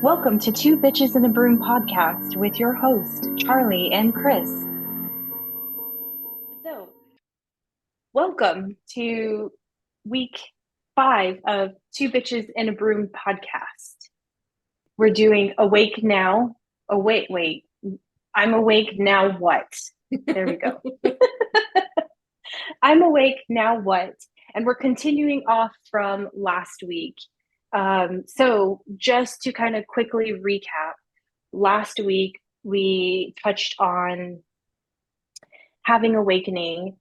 Welcome to Two Bitches and a Broom podcast with your host, Charli and Krys. So, welcome to week 5 of Two Bitches and a Broom podcast. We're doing Awake Now. Oh, wait. I'm awake now what? There we go. I'm awake now what? And we're continuing off from last week. So just to kind of quickly recap, last week we touched on having awakening.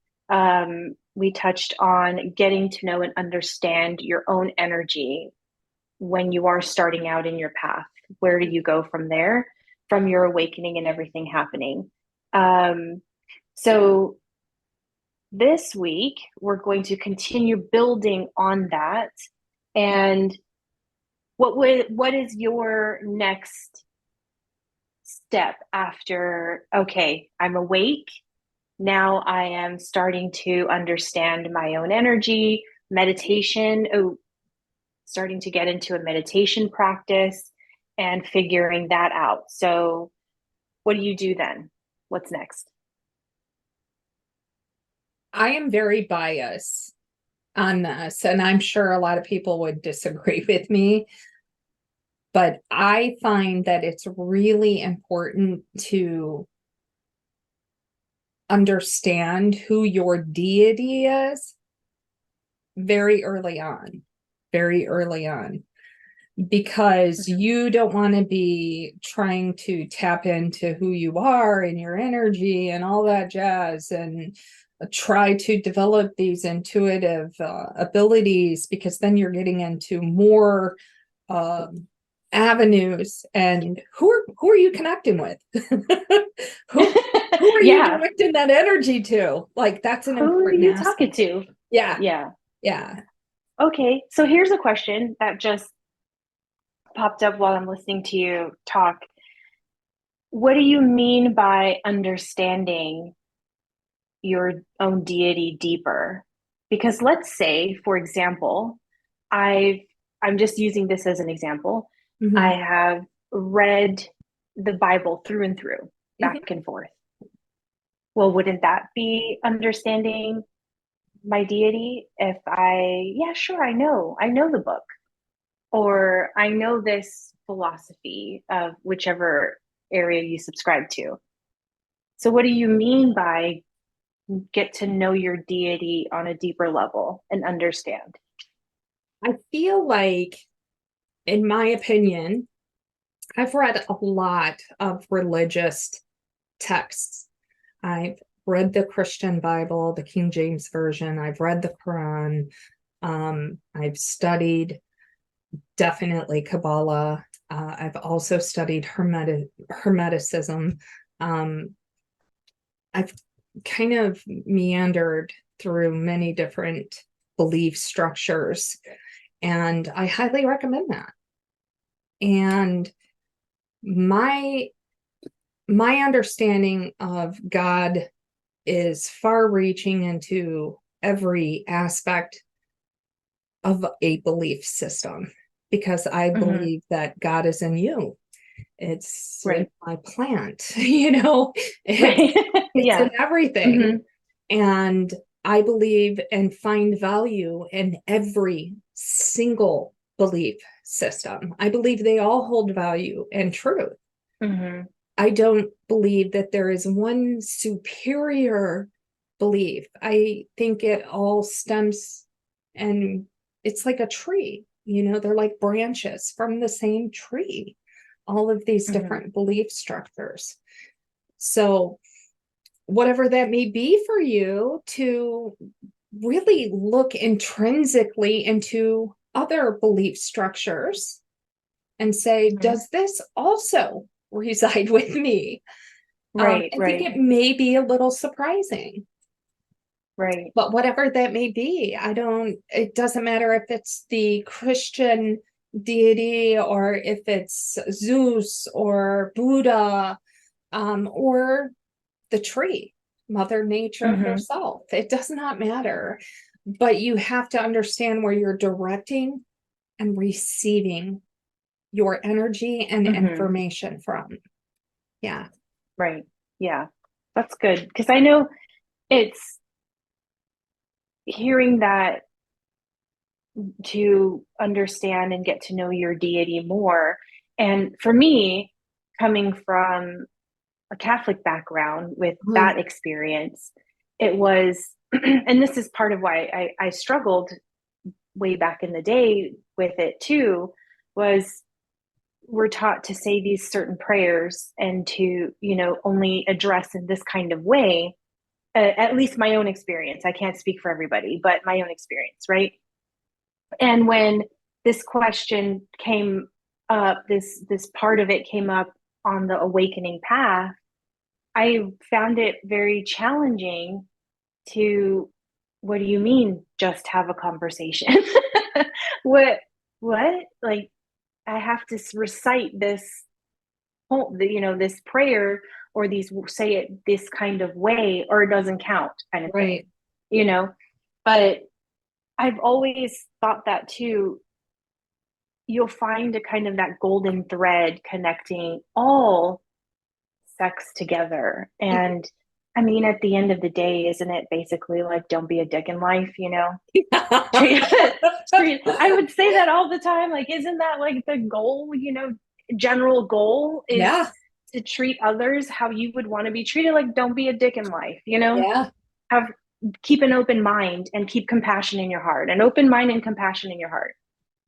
We touched on getting to know and understand your own energy when you are starting out in your path. Where do you go from there, from your awakening and everything happening? So this week, we're going to continue building on that. And what is your next step after, okay, I'm awake. Now I am starting to understand my own energy, meditation. Oh, starting to get into a meditation practice and figuring that out. So what do you do then? What's next? I am very biased on this, and I'm sure a lot of people would disagree with me, but I find that it's really important to understand who your deity is very early on, because you don't want to be trying to tap into who you are and your energy and all that jazz and try to develop these intuitive abilities, because then you're getting into more avenues. And who are you connecting with? who are you directing that energy to? Like, that's an important. Who are you talking to? Yeah. Okay, so here's a question that just popped up while I'm listening to you talk. What do you mean by understanding your own deity deeper? Because let's say, for example, I'm just using this as an example. Mm-hmm. I have read the Bible through and through, back and forth. Well, wouldn't that be understanding my deity? If I know the book, or I know this philosophy of whichever area you subscribe to. So what do you mean by get to know your deity on a deeper level and understand? I feel like, in my opinion, I've read a lot of religious texts. I've read the Christian Bible, the King James Version. I've read the Quran. I've studied definitely Kabbalah. I've also studied Hermeticism. I've kind of meandered through many different belief structures, and I highly recommend that. And my understanding of God is far-reaching into every aspect of a belief system, because I believe that God is in you. It's in my plant, it's in everything. Mm-hmm. And I believe and find value in every single belief system. I believe they all hold value and truth. Mm-hmm. I don't believe that there is one superior belief. I think it all stems, and it's like a tree, they're like branches from the same tree, all of these different belief structures. So whatever that may be for you, to really look intrinsically into other belief structures and say, does this also reside with me? I think it may be a little surprising. Right. But whatever that may be, it doesn't matter if it's the Christian deity, or if it's Zeus or Buddha, or the tree, Mother Nature herself. It does not matter. But you have to understand where you're directing and receiving your energy and information from. Yeah. Right. Yeah. That's good. Because I know it's hearing that to understand and get to know your deity more. And for me, coming from a Catholic background with that experience, it was, and this is part of why I struggled way back in the day with it too, was we're taught to say these certain prayers and to, only address in this kind of way. At least my own experience. I can't speak for everybody, but my own experience, right? And when this question came up, this part of it came up on the awakening path, I found it very challenging to, what do you mean just have a conversation? what like I have to recite this whole, this prayer, or these, say it this kind of way, or it doesn't count, kind of Right. thing. But I've always thought that too. You'll find a kind of that golden thread connecting all sex together. And I mean, at the end of the day, isn't it basically like, don't be a dick in life, I would say that all the time. Like, isn't that like the goal, general goal is to treat others how you would want to be treated? Like, don't be a dick in life, keep an open mind and keep compassion in your heart, an open mind and compassion in your heart,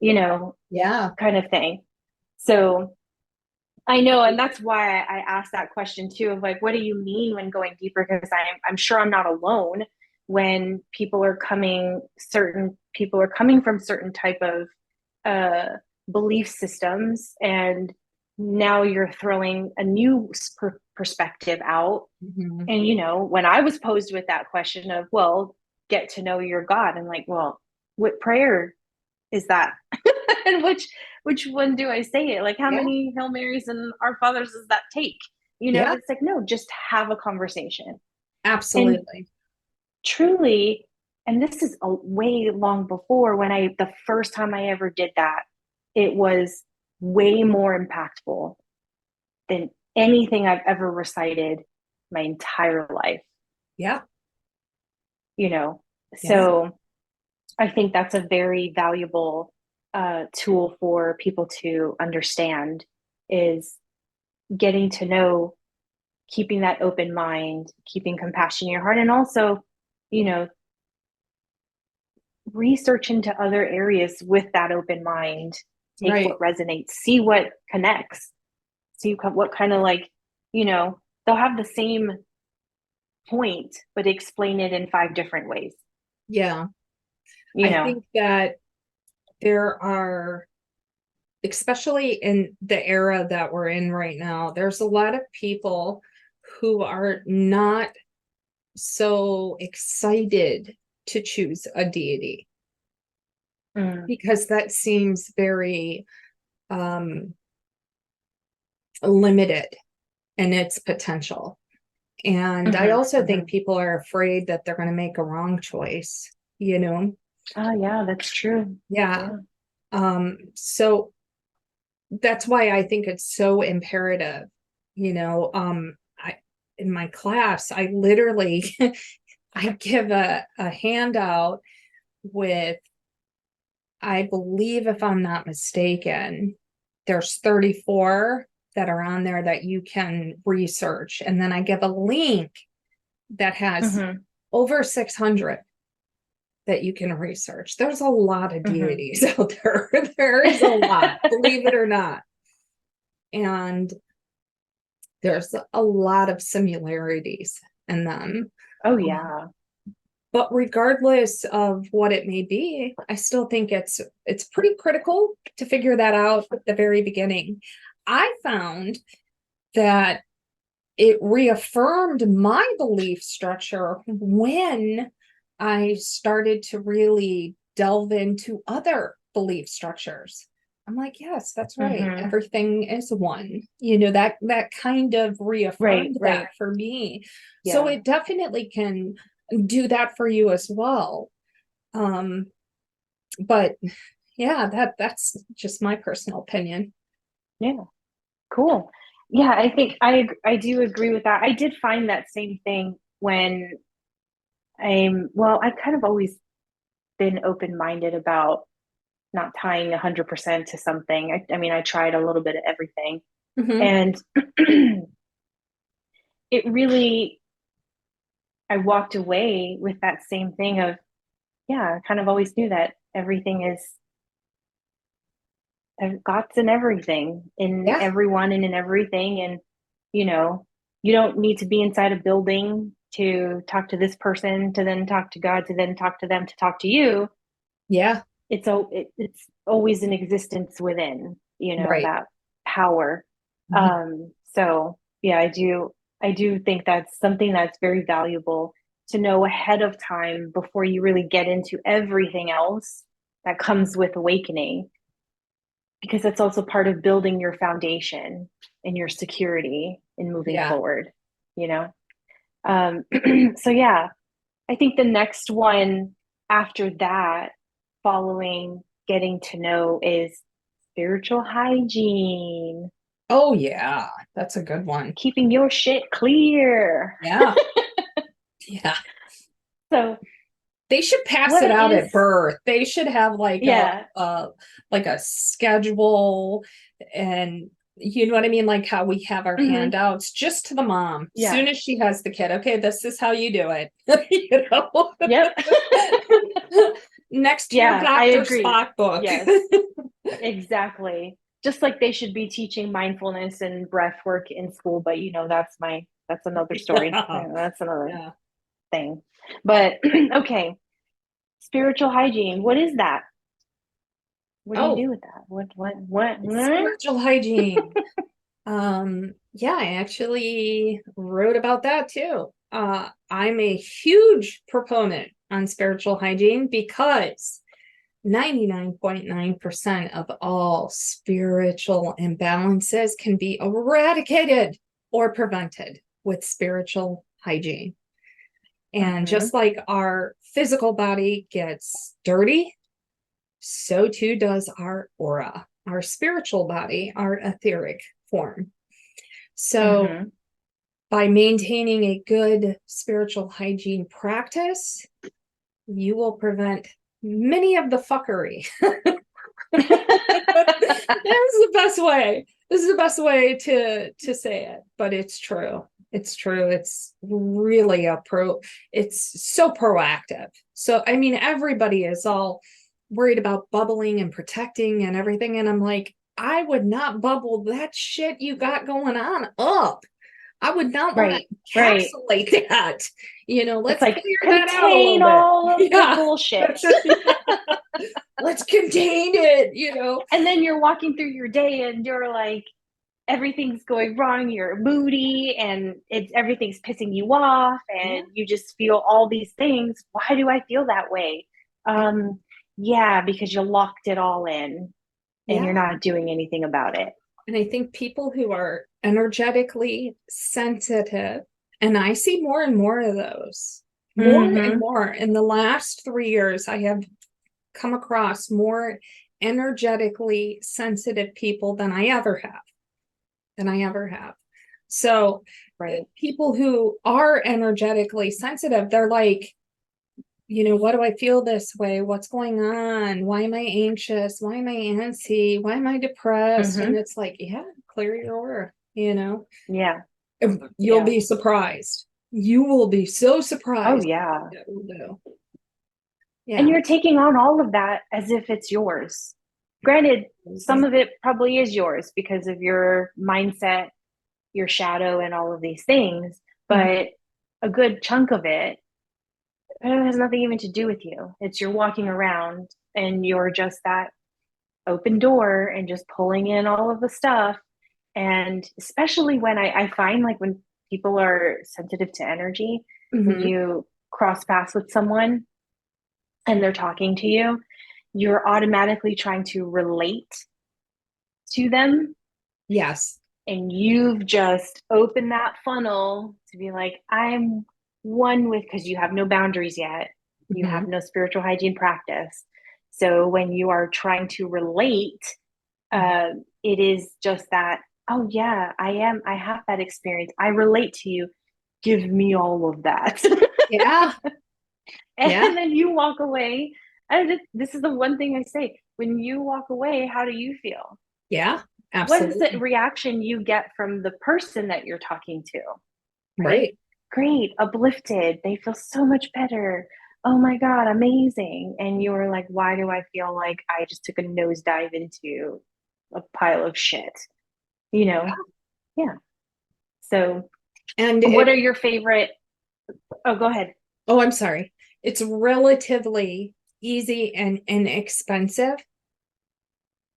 kind of thing. So I know, and that's why I asked that question too, of like, what do you mean when going deeper? Because I'm sure I'm not alone when people are coming from certain type of belief systems, and now you're throwing a new perspective out. And when I was posed with that question of, well, get to know your God, and like, well, what prayer is that? And which one do I say it? Like, how many Hail Marys and Our Fathers does that take? It's like, no, just have a conversation. Absolutely. And truly, and this is a way long before, when the first time I ever did that, it was way more impactful than anything I've ever recited my entire life. So I think that's a very valuable tool for people to understand, is getting to know, keeping that open mind, keeping compassion in your heart, and also, research into other areas with that open mind. Take what resonates, see what connects, see what kind of, like, they'll have the same point, but explain it in 5 different ways. I think that there are, especially in the era that we're in right now, there's a lot of people who are not so excited to choose a deity, because that seems very limited in its potential. And I also think people are afraid that they're going to make a wrong choice, Oh yeah, that's true. So that's why I think it's so imperative. In my class, I literally I give a handout with, I believe, if I'm not mistaken, there's 34 that are on there that you can research. And then I give a link that has over 600 that you can research. There's a lot of deities out there. There is a lot, believe it or not. And there's a lot of similarities in them. Oh yeah. But regardless of what it may be, I still think it's pretty critical to figure that out at the very beginning. I found that it reaffirmed my belief structure when I started to really delve into other belief structures. I'm like, yes, that's right. Everything is one. That kind of reaffirmed that for me. So it definitely can do that for you as well. But yeah, that's just my personal opinion. Yeah. Cool. Yeah, I think I do agree with that. I did find that same thing when I've kind of always been open-minded about not tying 100% to something. I mean, I tried a little bit of everything. Hmm. And it really, I walked away with that same thing of, yeah, I kind of always knew that everything is God's in everything, in Yeah. everyone and in everything. And, you know, you don't need to be inside a building to talk to this person, to then talk to God, to then talk to them, to talk to you. Yeah. It's always in existence within, Right. that power. Mhm. So yeah, I do think that's something that's very valuable to know ahead of time before you really get into everything else that comes with awakening, because that's also part of building your foundation and your security in moving Yeah. forward, you know? So yeah, I think the next one after that, following getting to know, is spiritual hygiene, Oh, yeah. That's a good one. keeping your shit clear. Yeah. Yeah. So They should pass it what out is, at birth. They should have yeah, like a schedule, and you know what I mean? Like how we have our hmm, handouts just to the mom. yeah, Soon as she has the kid, okay, this is how you do it. You know? yep, Next to your yeah, I Dr. agree. Spock book. Yes, exactly. Just like they should be teaching mindfulness and breath work in school, but that's another story. Yeah. That's another Yeah. thing. But okay, spiritual hygiene. What is that? What do you Oh, do with that? What? spiritual hygiene. Yeah, I actually wrote about that too. I'm a huge proponent on spiritual hygiene because 99.9% of all spiritual imbalances can be eradicated or prevented with spiritual hygiene. And Mm-hmm. just like our physical body gets dirty, so too does our aura, our spiritual body, our etheric form. So, Mm-hmm. by maintaining a good spiritual hygiene practice, you will prevent many of the fuckery. This is the best way. This is the best way to say it, but it's true. It's true. It's really it's so proactive. So I mean everybody is all worried about bubbling and protecting and everything, and I'm like, I would not bubble that shit you got going on up. I would not want Right, to right. encapsulate that. It's Let's like clear that out a contain little bit. all of the Yeah. bullshit. Yeah. Let's contain it. And then you're walking through your day and you're like, everything's going wrong, you're moody and everything's pissing you off Yeah. and you just feel all these things. Why do I feel that way? Um, yeah, because you locked it all in and Yeah. you're not doing anything about it. And I think people who are energetically sensitive, and I see more and more of those, more and Mm-hmm. more in the last 3 years, I have come across more energetically sensitive people than I ever have. So Right. people who are energetically sensitive, they're like, what do I feel this way? What's going on? Why am I anxious? Why am I antsy? Why am I depressed? And Mm-hmm. it's like, yeah, clear your aura. Yeah. You'll Yeah. be surprised. You will be so Oh, surprised. yeah. It will do. And Yeah. you're taking on all of that as if it's yours. Granted, some of it probably is yours because of your mindset, your shadow, and all of these things, Mhm. but a good chunk of it has nothing even to do with you. It's you're walking around and you're just that open door and just pulling in all of the stuff. And especially when I find like when people are sensitive to energy, when Mhm. you cross paths with someone and they're talking to you, you're automatically trying to relate to them. Yes. And you've just opened that funnel to be like, I'm one with, because you have no boundaries yet. You have Mhm. no spiritual hygiene practice. So when you are trying to relate, uh, it is just that, oh yeah, I have that experience. I relate to you. Give me all of that. Yeah. And Yeah. then you walk away. And this is the one thing I say. When you walk away, how do you feel? Yeah. What is the Absolutely. reaction you get from the person that you're talking to? Right? Right. Great, uplifted. They feel so much better. Oh my God, amazing. And you were like, why do I feel like I just took a nosedive into a pile of shit? You know? Yeah. So, And what are your favorite? Oh, go ahead. oh, I'm sorry. It's relatively easy and inexpensive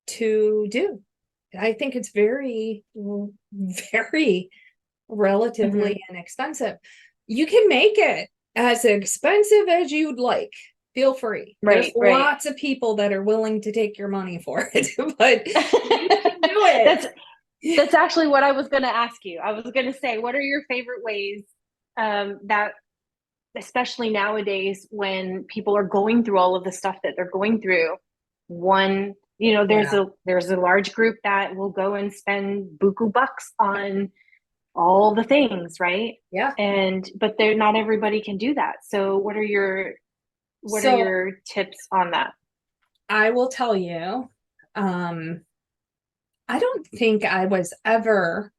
to do. I think it's very, very relatively Mm-hmm. inexpensive. You can make it as expensive as you'd like. Feel free. There's Right, right. lots of people that are willing to take your money for it, but you can do it. that's that's actually what I was going to ask you. I was going to say, what are your favorite ways that, especially nowadays, when people are going through all of the stuff that they're going through, one, there's Yeah. a large group that will go and spend buku bucks on all the things, right? Yeah. And but they're not everybody can do that. So what are So your tips on that? I will tell you, I don't think I was ever,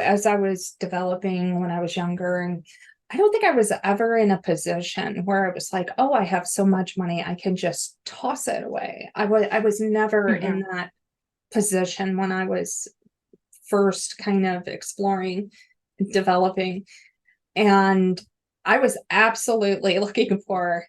as I was developing when I was younger, and I don't think I was ever in a position where I was like, oh, I have so much money, I can just toss it away. I was never Mm-hmm. in that position when I was first kind of exploring, developing. And I was absolutely looking for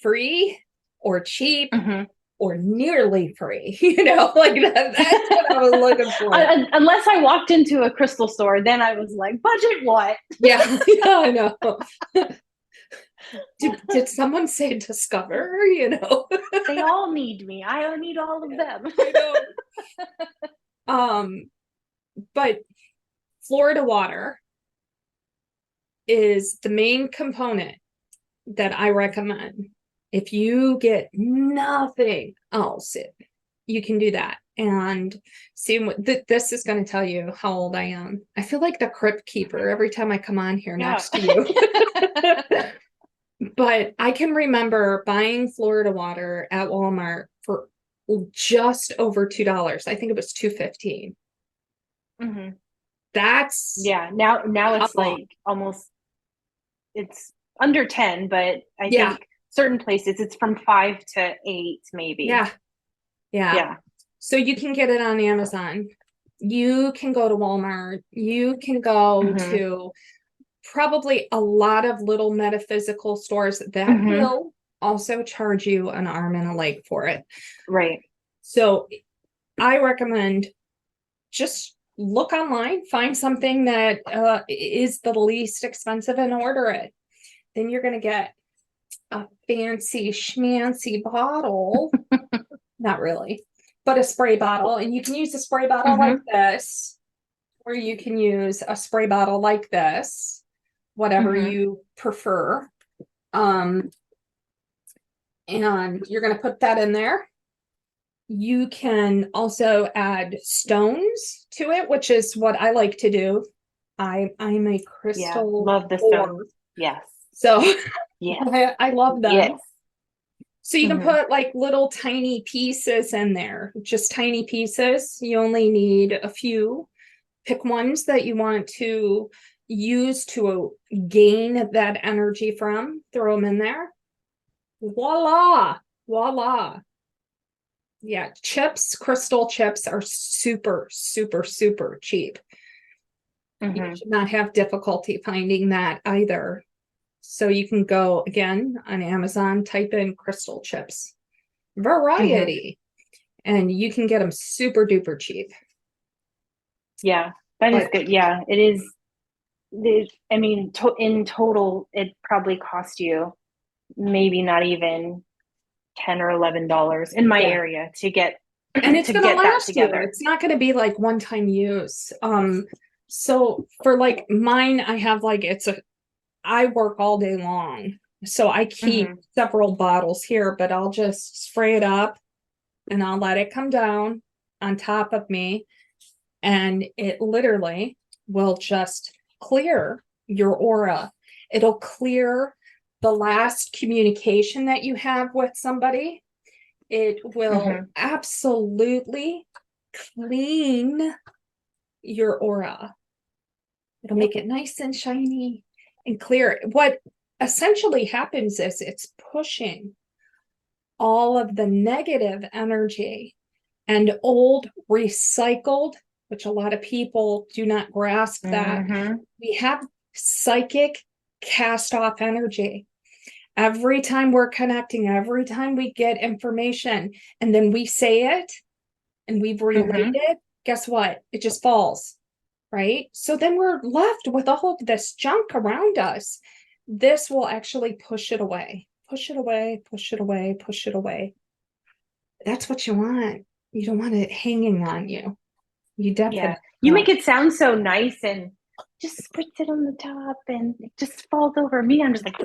free or cheap Mm-hmm. or nearly free, like that's what I was looking for. Unless I walked into a crystal store, then I was like, budget what? Yeah, yeah, I know. Did someone say discover? They all need me. I need all of them. I know. But Florida water is the main component that I recommend. If you get nothing else, you can do that. And see, this is going to tell you how old I am. I feel like the crypt keeper every time I come on here Yeah. next to you. But I can remember buying Florida water at Walmart for just over $2. I think it was $2.15. Mm-hmm. That's Yeah. Now how it's long. like almost, it's under 10, but I Yeah, think certain places it's from 5 to 8, maybe. yeah, yeah. Yeah. So you can get it on Amazon. You can go to Walmart. You can go Mm-hmm. to probably a lot of little metaphysical stores that Mm-hmm. will also charge you an arm and a leg for it. Right. So I recommend just look online, find something that is the least expensive and order it. Then you're going to get a fancy schmancy bottle. Not really, but a spray bottle. And you can use a spray bottle like Mm-hmm. this, or you can use a spray bottle like this, whatever Mm-hmm. you prefer. And you're going to put that in there. You can also add stones to it, which is what I like to do. I'm a Yeah. crystal Love the whore, stones. Yes. so Yes. I love them. Yes. So you can Mm-hmm. put like little tiny pieces in there, just tiny pieces. You only need a few. Pick ones that you want to use to gain that energy from, throw them in there. Voila, voila. Yeah, chips, crystal chips are super, super, super cheap. You Mm-hmm. should not have difficulty finding that either. So you can go again on Amazon, type in crystal chips, Mm-hmm. variety, and you can get them super duper cheap. Yeah. That is But good. Yeah. It is. I mean, in total, it probably cost you maybe not even $10 or $11 in my yeah, area to get and it's to going to get that last you. together. It's not going to be like one-time use. So for like mine, I have like I work all day long, so I keep Mm-hmm. several bottles here, but I'll just spray it up and I'll let it come down. on top of me, and it literally will just clear your aura. It'll clear the last communication that you have with somebody. It will absolutely clean your aura. It'll make it nice and shiny and clear. What essentially happens is it's pushing all of the negative energy and old recycled, which a lot of people do not grasp that. We have psychic cast off energy. Every time we're connecting, every time we get information and then we say it and we've relayed it, guess what? It just falls, right? So then we're left with all of this junk around us. This will actually push it away, push it away, push it away, push it away. That's what you want. You don't want it hanging on you. You definitely you make it sound so nice and just spritz it on the top and it just falls over me. I'm just like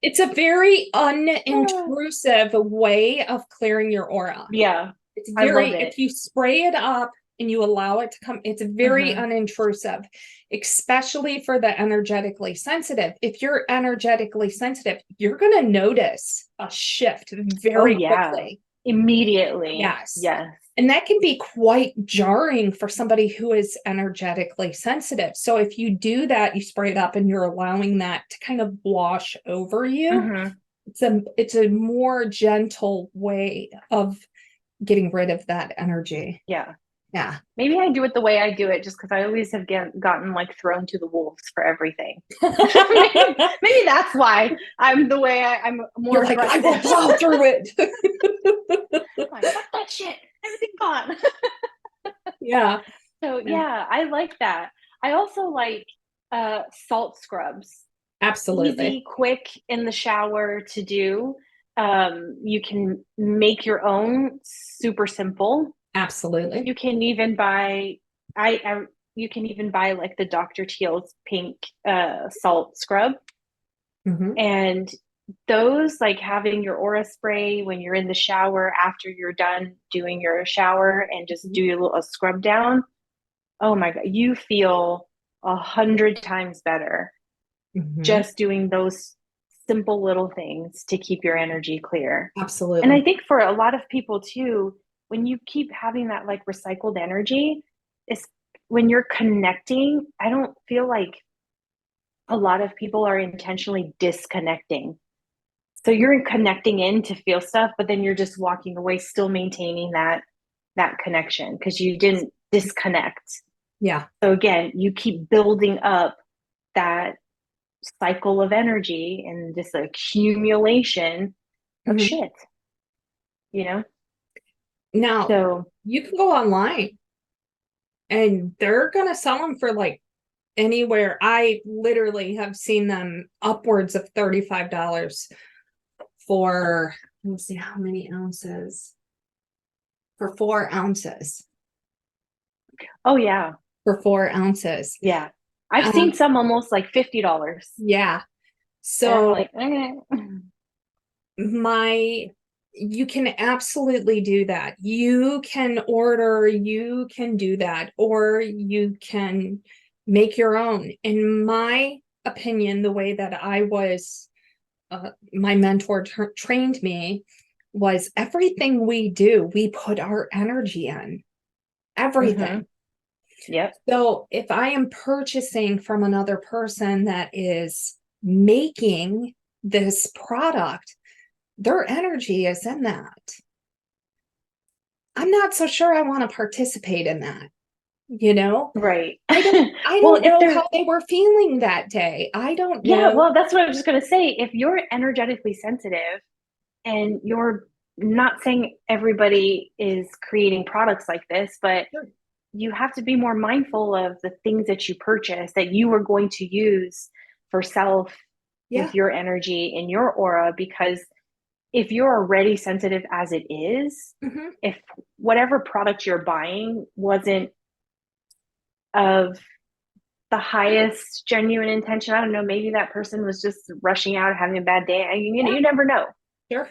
it's a very unintrusive way of clearing your aura. Yeah. It's very, if you spray it up and you allow it to come, it's very unintrusive, especially for the energetically sensitive. If you're energetically sensitive, you're going to notice a shift very quickly. Immediately. Yes. Yes. And that can be quite jarring for somebody who is energetically sensitive. So if you do that, you spray it up and you're allowing that to kind of wash over you. It's a more gentle way of getting rid of that energy. Yeah. Maybe I do it the way I do it just because I always have gotten like thrown to the wolves for everything. maybe that's why I'm the way I'm more like, I will plow through it. Like, fuck that shit. Everything gone. Yeah. So I like that. I also like salt scrubs. Absolutely. Easy, quick in the shower to do. You can make your own, super simple. Absolutely. You can even buy you can even buy like the Dr. Teal's pink salt scrub. And those, like having your aura spray when you're in the shower after you're done doing your shower and just do a scrub down. Oh my God, you feel 100 times better just doing those simple little things to keep your energy clear. Absolutely. And I think for a lot of people too, when you keep having that like recycled energy, is when you're connecting, I don't feel like a lot of people are intentionally disconnecting. So you're connecting in to feel stuff, but then you're just walking away, still maintaining that connection because you didn't disconnect. Yeah. So again, you keep building up that cycle of energy and this accumulation of shit, you know? Now, so you can go online and they're going to sell them for like anywhere. I literally have seen them upwards of $35 for, let's see how many ounces, for 4 ounces. Oh yeah. For 4 ounces. Yeah. I've seen some almost like $50. Yeah. So like, okay. You can absolutely do that. You can order, you can do that, or you can make your own. In my opinion, the way that I was, my mentor trained me was everything we do, we put our energy in. Everything. Yep. So if I am purchasing from another person that is making this product, their energy is in that. I'm not so sure I want to participate in that, you know? Right. I don't know how they were feeling that day. I don't know. Yeah, well, that's what I was just going to say. If you're energetically sensitive and you're not saying everybody is creating products like this, but you have to be more mindful of the things that you purchase that you are going to use for self with your energy and your aura, because if you're already sensitive as it is, if whatever product you're buying wasn't of the highest genuine intention, I don't know, maybe that person was just rushing out, having a bad day. You never know. Sure.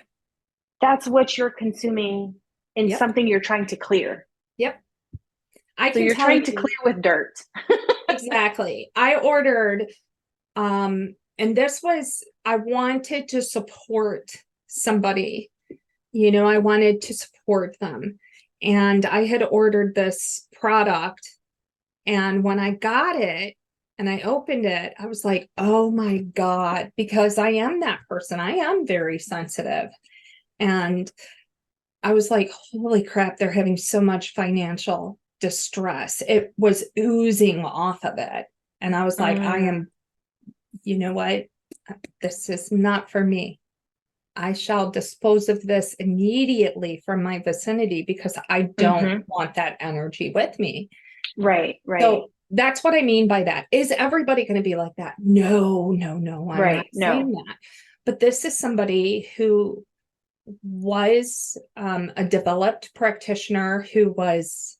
that's what you're consuming in Yep. something you're trying to clear. Yep. I So can you're tell trying to you clear with dirt. exactly. I ordered, and this was, I wanted to support somebody, I wanted to support them. And I had ordered this product. And when I got it and I opened it, I was like, oh my God, because I am that person. I am very sensitive. And I was like, holy crap, they're having so much financial distress. It was oozing off of it. And I was like, you know what? This is not for me. I shall dispose of this immediately from my vicinity because I don't want that energy with me. Right, right. So that's what I mean by that. Is everybody going to be like that? No, no, no. I'm not saying that. But this is somebody who was a developed practitioner who was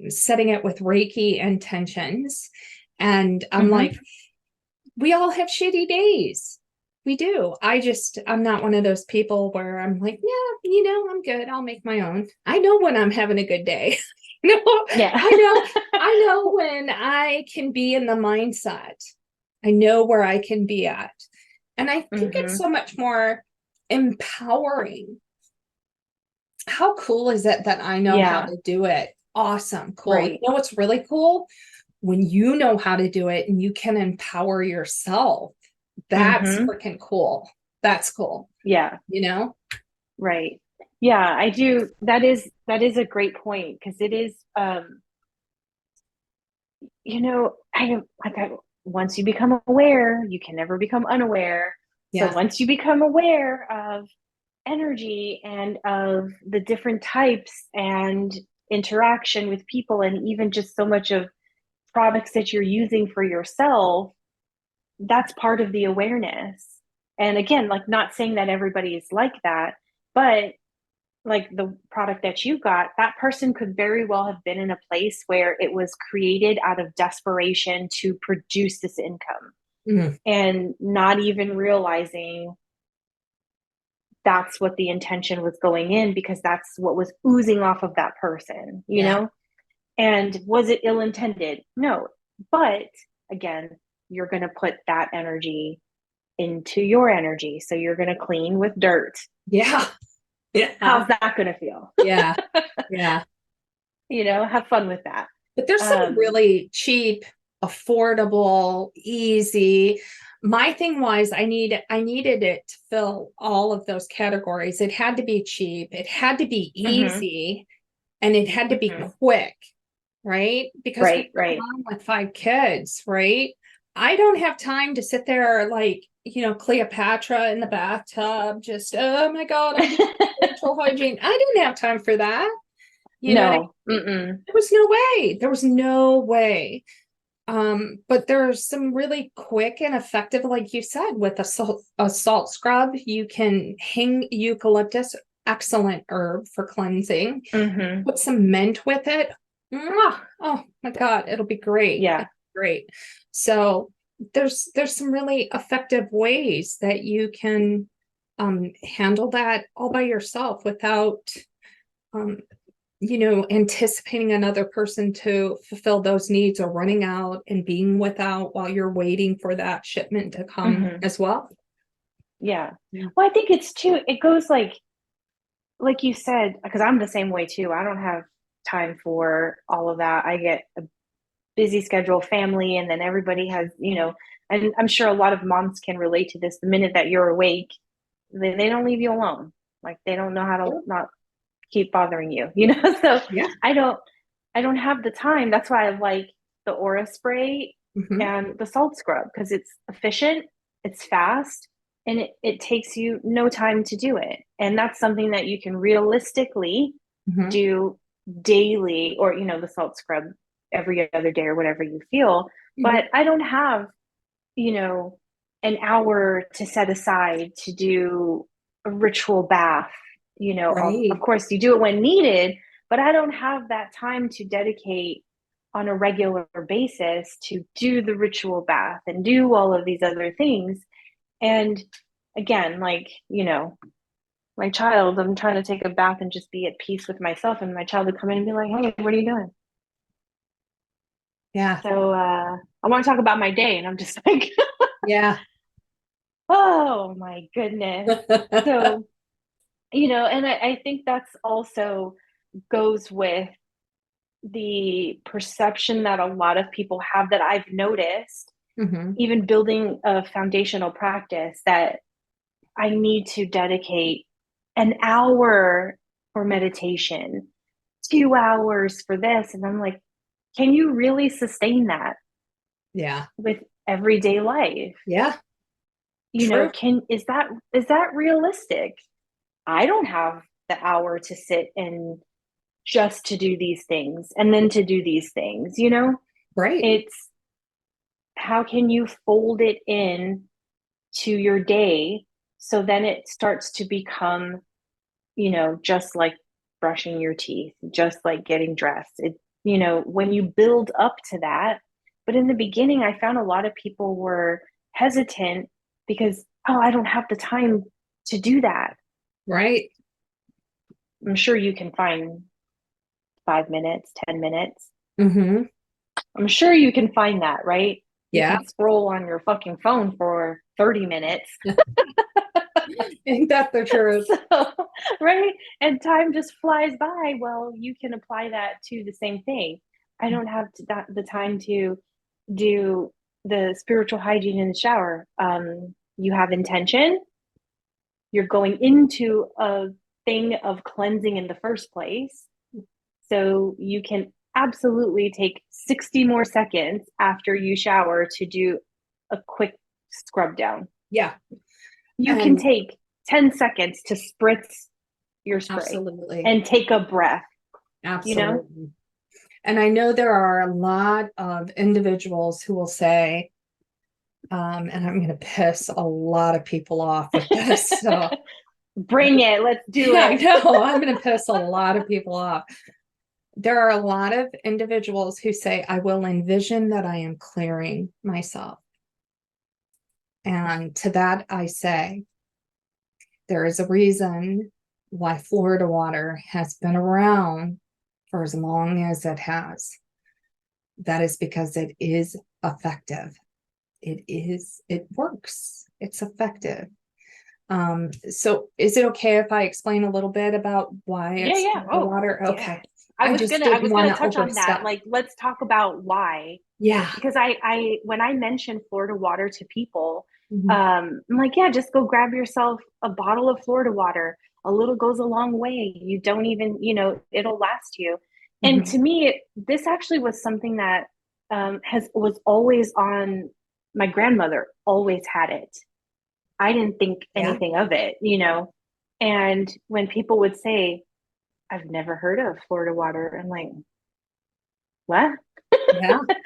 setting it with Reiki intentions. And I'm like, we all have shitty days. We do. I'm not one of those people where I'm like, yeah, I'm good. I'll make my own. I know when I'm having a good day. Yeah. I know when I can be in the mindset. I know where I can be at. And I think it's so much more empowering. How cool is it that I know how to do it? Awesome. Cool. Right. You know what's really cool? When you know how to do it and you can empower yourself. That's freaking cool. That's cool. Yeah. Right. Yeah, I do. That is a great point because it is once you become aware, you can never become unaware. Yeah. So once you become aware of energy and of the different types and interaction with people and even just so much of products that you're using for yourself, that's part of the awareness. And again, like not saying that everybody is like that, but like the product that you got, that person could very well have been in a place where it was created out of desperation to produce this income and not even realizing that's what the intention was going in because that's what was oozing off of that person, you know? And was it ill intended? No. But again, you're going to put that energy into your energy. So you're going to clean with dirt. Yeah. How's that going to feel? Yeah. Have fun with that. But there's some really cheap, affordable, easy. My thing was I needed it to fill all of those categories. It had to be cheap, it had to be easy, and it had to be quick, right? Because we're a mom with 5 kids, right? I don't have time to sit there like, Cleopatra in the bathtub, just, oh my God, I'm doing spiritual hygiene. I didn't have time for that. No. There was no way. There was no way. But there's some really quick and effective, like you said, with a salt scrub. You can hang eucalyptus, excellent herb for cleansing. Put some mint with it. Oh my God, it'll be great. Yeah. Great. So there's some really effective ways that you can handle that all by yourself without anticipating another person to fulfill those needs or running out and being without while you're waiting for that shipment to come as well. Yeah. Well, I think it goes like you said, because I'm the same way too. I don't have time for all of that. I get a busy schedule, family, and then everybody has, and I'm sure a lot of moms can relate to this. The minute that you're awake, they don't leave you alone. Like they don't know how to not keep bothering you, So I don't have the time. That's why I like the aura spray and the salt scrub because it's efficient, it's fast, and it takes you no time to do it. And that's something that you can realistically do daily or, the salt scrub every other day or whatever you feel. But I don't have, an hour to set aside to do a ritual bath. Of course you do it when needed, but I don't have that time to dedicate on a regular basis to do the ritual bath and do all of these other things. And again, like, my child, I'm trying to take a bath and just be at peace with myself, and my child would come in and be like, hey, what are you doing? Yeah. So I want to talk about my day, and I'm just like, Yeah. oh my goodness. So, and I think that's also goes with the perception that a lot of people have that I've noticed, Mm-hmm. even building a foundational practice, that I need to dedicate an hour for meditation, 2 hours for this. And I'm like, can you really sustain that Yeah. with everyday life? Yeah. True. Is that realistic? I don't have the hour to sit and just to do these things and then to do these things, Right. It's how can you fold it in to your day so then it starts to become, just like brushing your teeth, just like getting dressed. When you build up to that. But in the beginning, I found a lot of people were hesitant because, oh, I don't have the time to do that. Right. I'm sure you can find 5 minutes, 10 minutes. Mm-hmm. I'm sure you can find that, right? You Yeah. can scroll on your fucking phone for 30 minutes. Ain't that the truth? So, right? And time just flies by. Well, you can apply that to the same thing. I don't have the time to do the spiritual hygiene in the shower. You have intention. You're going into a thing of cleansing in the first place. So you can absolutely take 60 more seconds after you shower to do a quick scrub down. Yeah. You can And take 10 seconds to spritz your spray absolutely. and take a breath, Absolutely. And I know there are a lot of individuals who will say, and I'm going to piss a lot of people off with this. So bring it. Let's do I it. know I'm going to piss a lot of people off. There are a lot of individuals who say, I will envision that I am clearing myself. And to that, I say, there is a reason why Florida water has been around for as long as it has. That is because it is effective. It works. It's effective. So is it okay if I explain a little bit about why Yeah, it's yeah. Florida Oh, water? yeah. Okay. I I was just gonna I didn't was want gonna to touch on that. overstep. Like, let's talk about why. Yeah. Because I when I mention Florida water to people, Mhm. I'm like, yeah, just go grab yourself a bottle of Florida water. A little goes a long way. You don't even, it'll last you. And Mhm. to me, this actually was something that has was always on. My grandmother always had it. I didn't think Yeah. anything of it. And when people would say, I've never heard of Florida water, I'm like, what? Yeah. What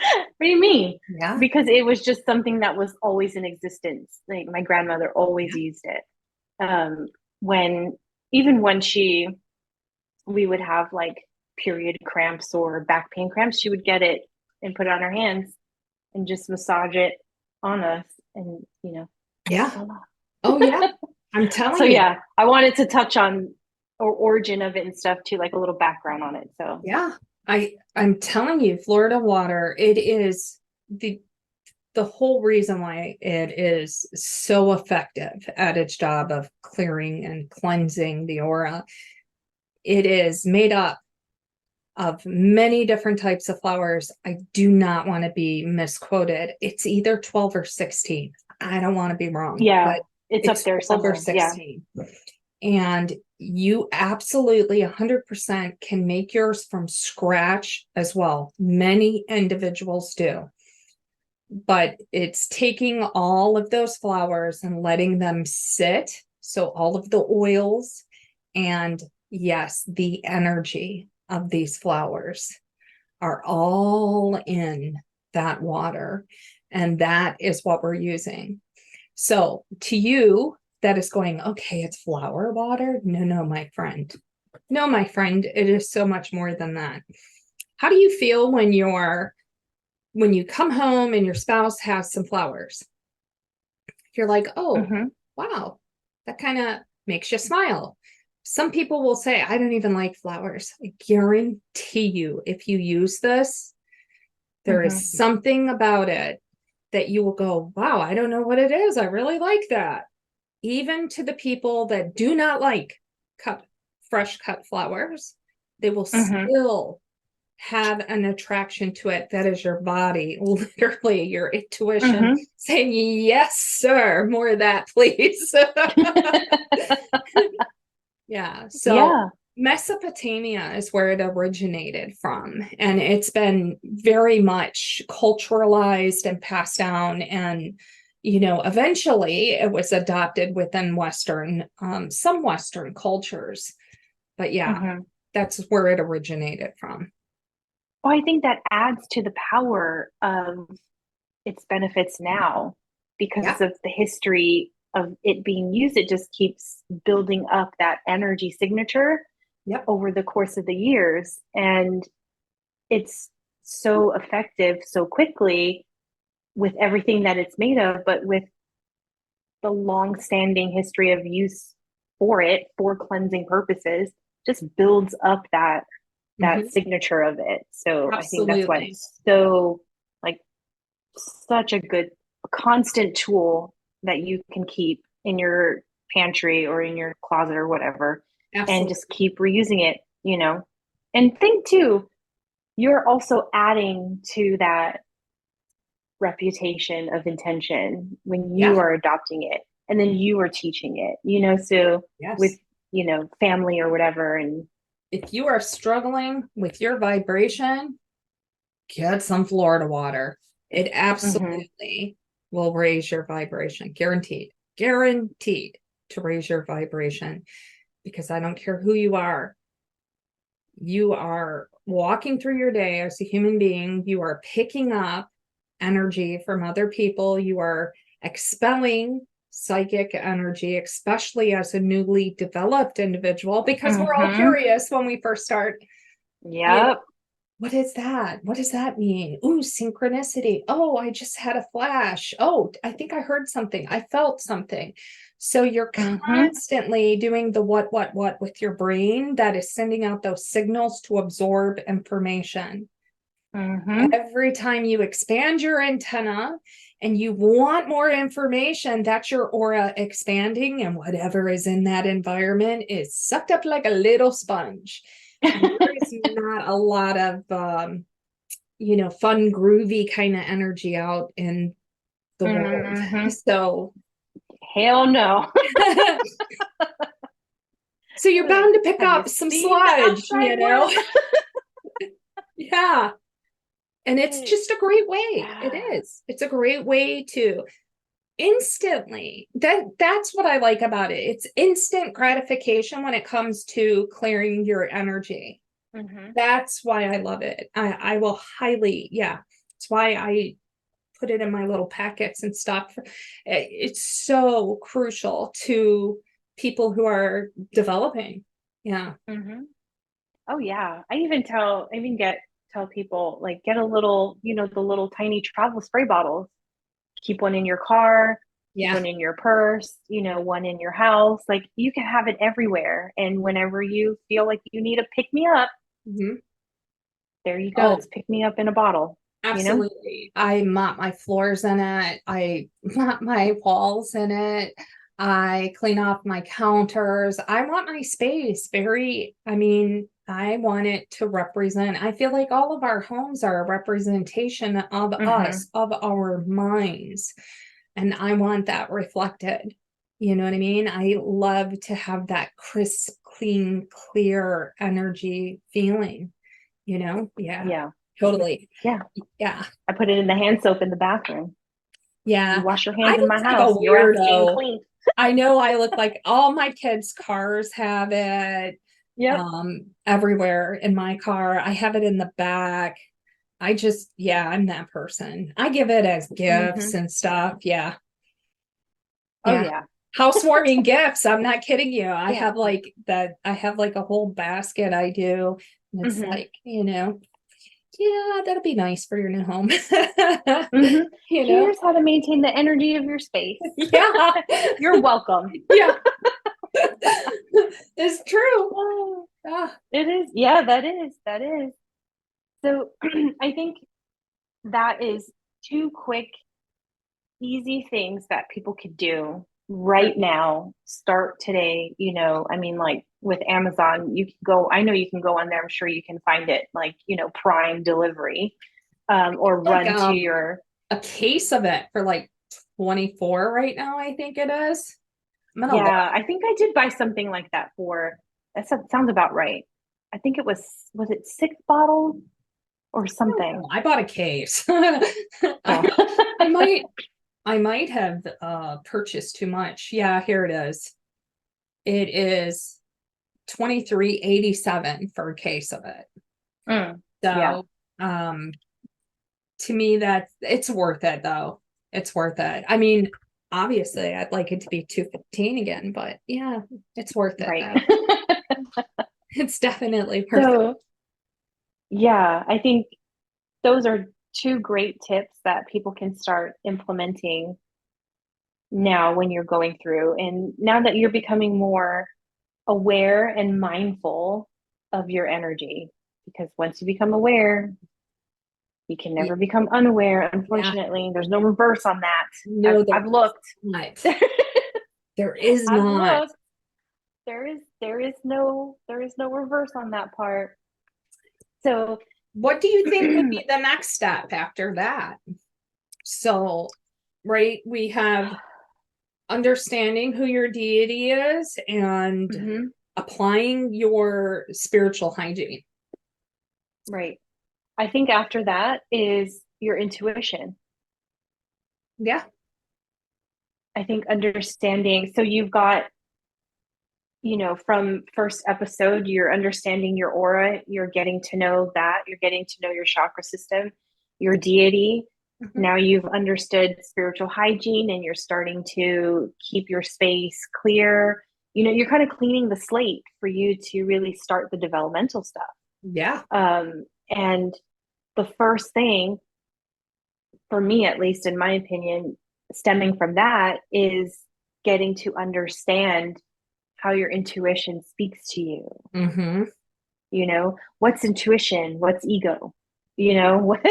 do you mean? Yeah. Because it was just something that was always in existence. Like my grandmother always Yeah. used it. When even when we would have like period cramps or back pain cramps, she would get it and put it on her hands and just massage it on us, and Yeah. voila. Oh, yeah. I'm So telling you. yeah, I wanted to touch on or origin of it and stuff too, like a little background on it. So Yeah. I'm telling you, Florida water, it is the whole reason why it is so effective at its job of clearing and cleansing the aura. It is made up of many different types of flowers. I do not want to be misquoted. It's either 12 or 16. I don't want to be wrong, yeah, but it's up it's there 12 or somewhere. Yeah. 16. And you absolutely 100% can make yours from scratch as well. Many individuals do. But it's taking all of those flowers and letting them sit. So all of the oils and yes, the energy of these flowers are all in that water. And that is what we're using. So to you, that is going, okay, it's flower water. No, my friend. No, my friend, it is so much more than that. How do you feel when you come home and your spouse has some flowers? You're like, oh, Mm-hmm. wow, that kind of makes you smile. Some people will say, I don't even like flowers. I guarantee you, if you use this, there is something about it that you will go, wow, I don't know what it is. I really like that. Even to the people that do not like fresh cut flowers, they will still have an attraction to it. That is your body, literally your intuition saying, yes, sir, more of that, please. Yeah. So Mesopotamia is where it originated from, and it's been very much culturalized and passed down, and eventually it was adopted within some Western cultures, but that's where it originated from. Well, I think that adds to the power of its benefits now because of the history of it being used. It just keeps building up that energy signature over the course of the years. And it's so effective so quickly with everything that it's made of, but with the long-standing history of use for it for cleansing purposes, just builds up that signature of it. So I think that's why it's so such a good constant tool that you can keep in your pantry or in your closet or whatever. And just keep reusing it, and think too, you're also adding to that reputation of intention when you are adopting it, and then you are teaching it, so with family or whatever. And if you are struggling with your vibration, get some Florida water. It absolutely will raise your vibration. Guaranteed to raise your vibration, because I don't care who you are walking through your day as a human being. You are picking up energy from other people. You are expelling psychic energy, especially as a newly developed individual, because we're all curious when we first start. What is that? What does that mean? Ooh, synchronicity. Oh, I just had a flash. Oh, I think I heard something. I felt something. So you're constantly doing the what with your brain that is sending out those signals to absorb information. Every time you expand your antenna and you want more information, that's your aura expanding, and whatever is in that environment is sucked up like a little sponge. There's not a lot of fun, groovy kind of energy out in the world. So hell no. So you're bound to pick up some sludge, Yeah. And it's just a great way. It is. It's a great way to instantly, that's what I like about it. It's instant gratification when it comes to clearing your energy. That's why I love it. I will highly, it's why I put it in my little packets and stuff. It's so crucial to people who are developing. Oh yeah. I even tell people, like, get a little, the little tiny travel spray bottles. Keep one in your car, keep one in your purse, one in your house. Like, you can have it everywhere. And whenever you feel like you need a pick me up, there you go. It's pick me up in a bottle. Absolutely. I mop my floors in it. I mop my walls in it. I clean off my counters. I want my space I want it to represent. I feel like all of our homes are a representation of us, of our minds. And I want that reflected. You know what I mean? I love to have that crisp, clean, clear energy feeling, Yeah. Totally. Yeah. Yeah. I put it in the hand soap in the bathroom. Yeah. You wash your hands in my house. Like you're clean. I know I look like all my kids' cars have it. Everywhere in my car. I have it in the back. I'm that person. I give it as gifts and stuff. Yeah. Oh yeah. Housewarming gifts. I'm not kidding you. I have like a whole basket I do. And it's like, that'll be nice for your new home. Here's how to maintain the energy of your space. Yeah. You're welcome. Yeah. It's true. It is. Yeah, that is. That is. So I think that is two quick, easy things that people could do right now. Start today. I mean, like with Amazon, you can go, I know you can go on there. I'm sure you can find it like, Prime delivery, or Like run to your. a case of it for like 24 right now, I think it is. I'm gonna look. Yeah, I think I did buy something like that sounds about right. I think was it 6 bottles or something? I bought a case. Oh. I might have purchased too much. Yeah, here it is. It is $23.87 for a case of it. Yeah. So to me, that it's worth it though. It's worth it. I mean, obviously I'd like it to be 215 again, but yeah, it's worth it Right. though. It's definitely worth it. So, yeah, I think those are two great tips that people can start implementing now when you're going through. And now that you're becoming more aware and mindful of your energy, because once you become aware, you can never become unaware. Unfortunately, there's no reverse on that. No, I've looked. There is I've not. looked. There is no reverse on that part. So What do you think would be the next step after that? So, right, we have understanding who your deity is and applying your spiritual hygiene. Right. I think after that is your intuition. Yeah. I think understanding. So you've got, from first episode, you're understanding your aura, you're getting to know that, you're getting to know your chakra system, your deity. Now you've understood spiritual hygiene and you're starting to keep your space clear. You're kind of cleaning the slate for you to really start the developmental stuff. Yeah. And the first thing, for me, at least in my opinion, stemming from that is getting to understand how your intuition speaks to you. What's intuition? What's ego? What,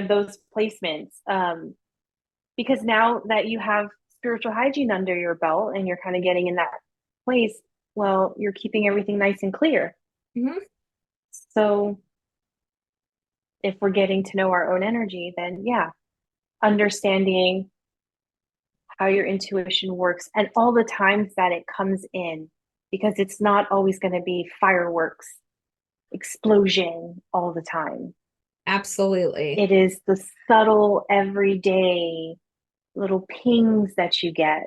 those placements. Because now that you have spiritual hygiene under your belt and you're kind of getting in that place, well, you're keeping everything nice and clear. So if we're getting to know our own energy, then yeah, understanding how your intuition works and all the times that it comes in, because it's not always going to be fireworks, explosion all the time. Absolutely. It is the subtle, everyday little pings that you get.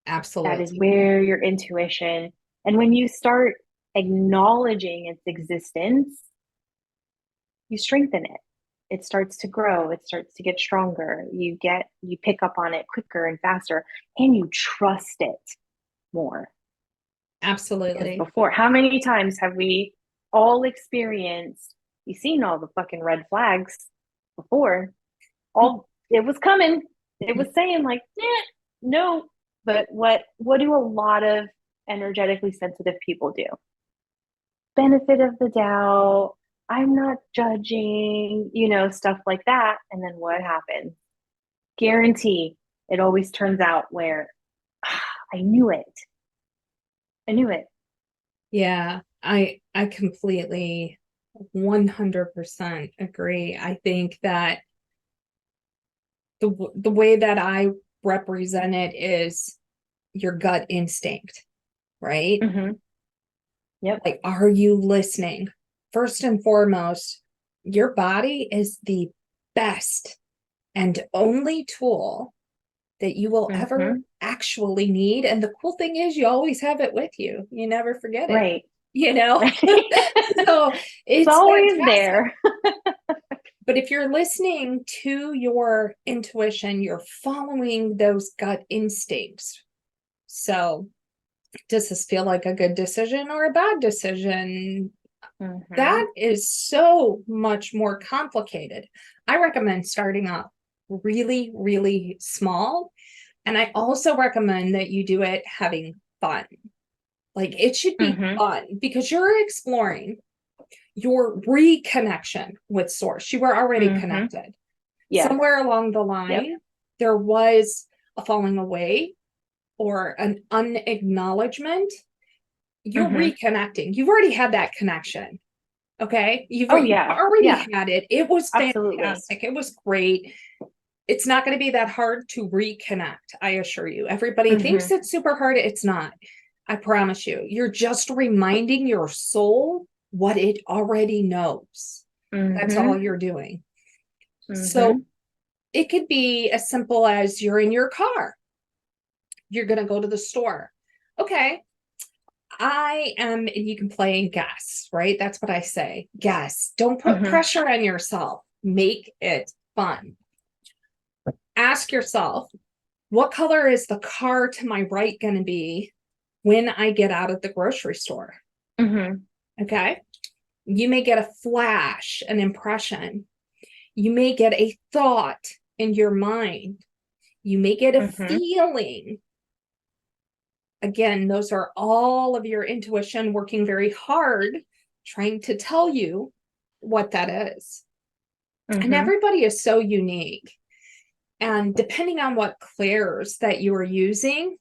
Absolutely. That is where your intuition, and when you start acknowledging its existence, you strengthen it. It starts to grow, it starts to get stronger. You pick up on it quicker and faster, and you trust it more. Absolutely. Because before, how many times have we all experienced, you've seen all the fucking red flags before, it was coming, it was saying like, no. But what do a lot of energetically sensitive people do? Benefit of the doubt, I'm not judging, stuff like that. And then what happens? Guarantee it always turns out where I knew it. I knew it. Yeah, I completely 100% agree. I think that the way that I represent it is your gut instinct, right? Yep. Like, are you listening? First and foremost, your body is the best and only tool that you will ever actually need. And the cool thing is you always have it with you. You never forget it. Right. So it's always fantastic. there. But if you're listening to your intuition, you're following those gut instincts. So does this feel like a good decision or a bad decision? That is so much more complicated. I recommend starting off really, really small. And I also recommend that you do it having fun. Like it should be Mm-hmm. fun because you're exploring your reconnection with source. You were already Mm-hmm. connected. Yes. Somewhere along the Yep. line, there was a falling away or an unacknowledgement. You're Mm-hmm. reconnecting. You've already had that connection. Okay. Oh You've yeah. already Yeah. had it. It was Absolutely. fantastic. It was great. It's not going to be that hard to reconnect. I assure you. Everybody Mm-hmm. thinks it's super hard. It's not. I promise you. You're just reminding your soul what it already knows. That's all Mm-hmm. you're doing. So Mm-hmm. it could be as simple as you're in your car. You're going to go to the store. Okay. I am, and you can play guess, right? That's what I say. Guess. Don't put Mm-hmm. pressure on yourself. Make it fun. Ask yourself, what color is the car to my right going to be when I get out of the grocery store? Mm-hmm. Okay. You may get a flash, an impression. You may get a thought in your mind. You may get a Mm-hmm. feeling. Again, those are all of your intuition working very hard, trying to tell you what that is. And Mm-hmm. everybody is so unique. And depending on what clairs that you are using,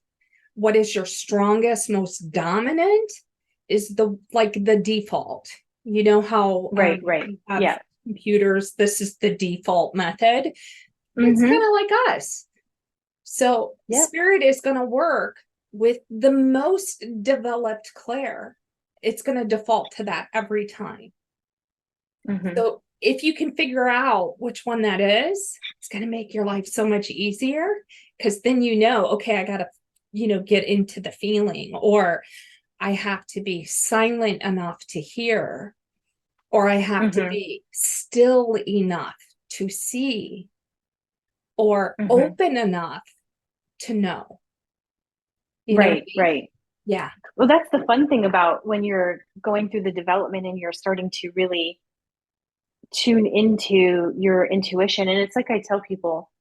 what is your strongest, most dominant is the default. You know how Right. Right. you have Yeah. computers, this is the default method. It's Mm-hmm. kind of like us. So Yep. spirit is going to work with the most developed clair. It's going to default to that every time. Mm-hmm. So if you can figure out which one that is, it's going to make your life so much easier because then okay, I got to, get into the feeling, or I have to be silent enough to hear, or I have to Mm-hmm. be still enough to see, or Mm-hmm. open enough to know. You know what I Right. mean? Right. Yeah. Well, that's the fun thing about when you're going through the development and you're starting to really tune into your intuition. And it's like I tell people,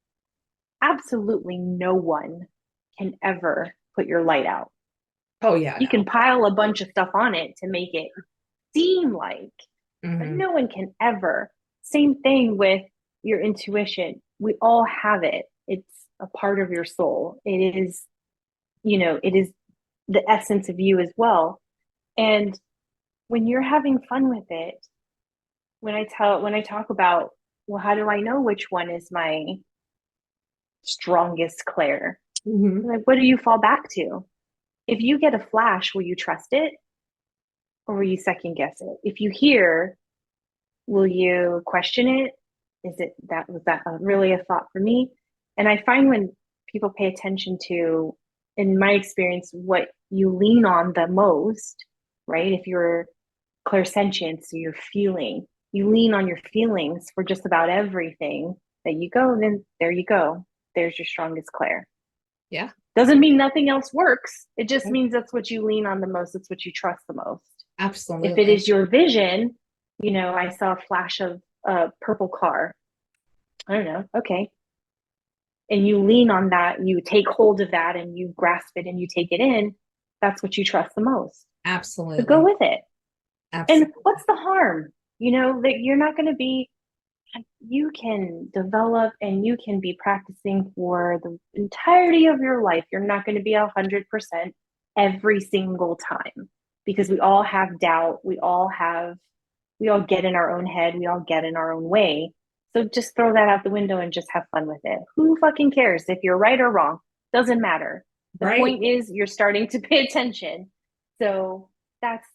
absolutely no one can ever put your light out. Oh yeah, You no. can pile a bunch of stuff on it to make it seem like, but Mm-hmm. no one can ever. Same thing with your intuition. We all have it. It's a part of your soul. It is the essence of you as well. And when you're having fun with it, when I talk about, well, how do I know which one is my strongest clair? Mm-hmm. Like, what do you fall back to? If you get a flash, will you trust it or will you second guess it? If you hear, will you question it? Was that really a thought for me? And I find when people pay attention to, in my experience, what you lean on the most, right? If you're clairsentient, so you're feeling, you lean on your feelings for just about everything that you go, then there you go. There's your strongest clair. Yeah. Doesn't mean nothing else works. It just means that's what you lean on the most. It's what you trust the most. If it Absolutely. is your vision, I saw a flash of a purple car. I don't know. Okay. And you lean on that, you take hold of that and you grasp it and you take it in. That's what you trust the most. So go Absolutely. with it. And Absolutely. what's the harm? That you're not going to be, you can develop and you can be practicing for the entirety of your life. You're not going to be 100% every single time because we all have doubt. We all get in our own head. We all get in our own way. So just throw that out the window and just have fun with it. Who fucking cares if you're right or wrong? Doesn't matter. The Right. point is you're starting to pay attention. So that's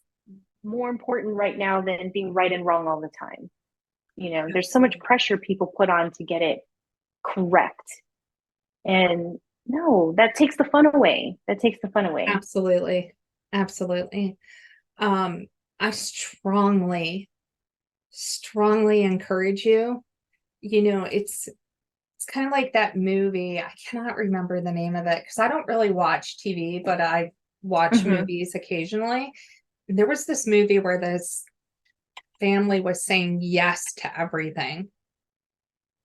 more important right now than being right and wrong all the time. There's so much Absolutely. pressure people put on to get it correct. And no, that takes the fun away. That takes the fun away. Absolutely. Absolutely. Um, I strongly encourage you. It's kind of like that movie. I cannot remember the name of it because I don't really watch TV, but I watch Mm-hmm. movies occasionally. There was this movie where this family was saying yes to everything.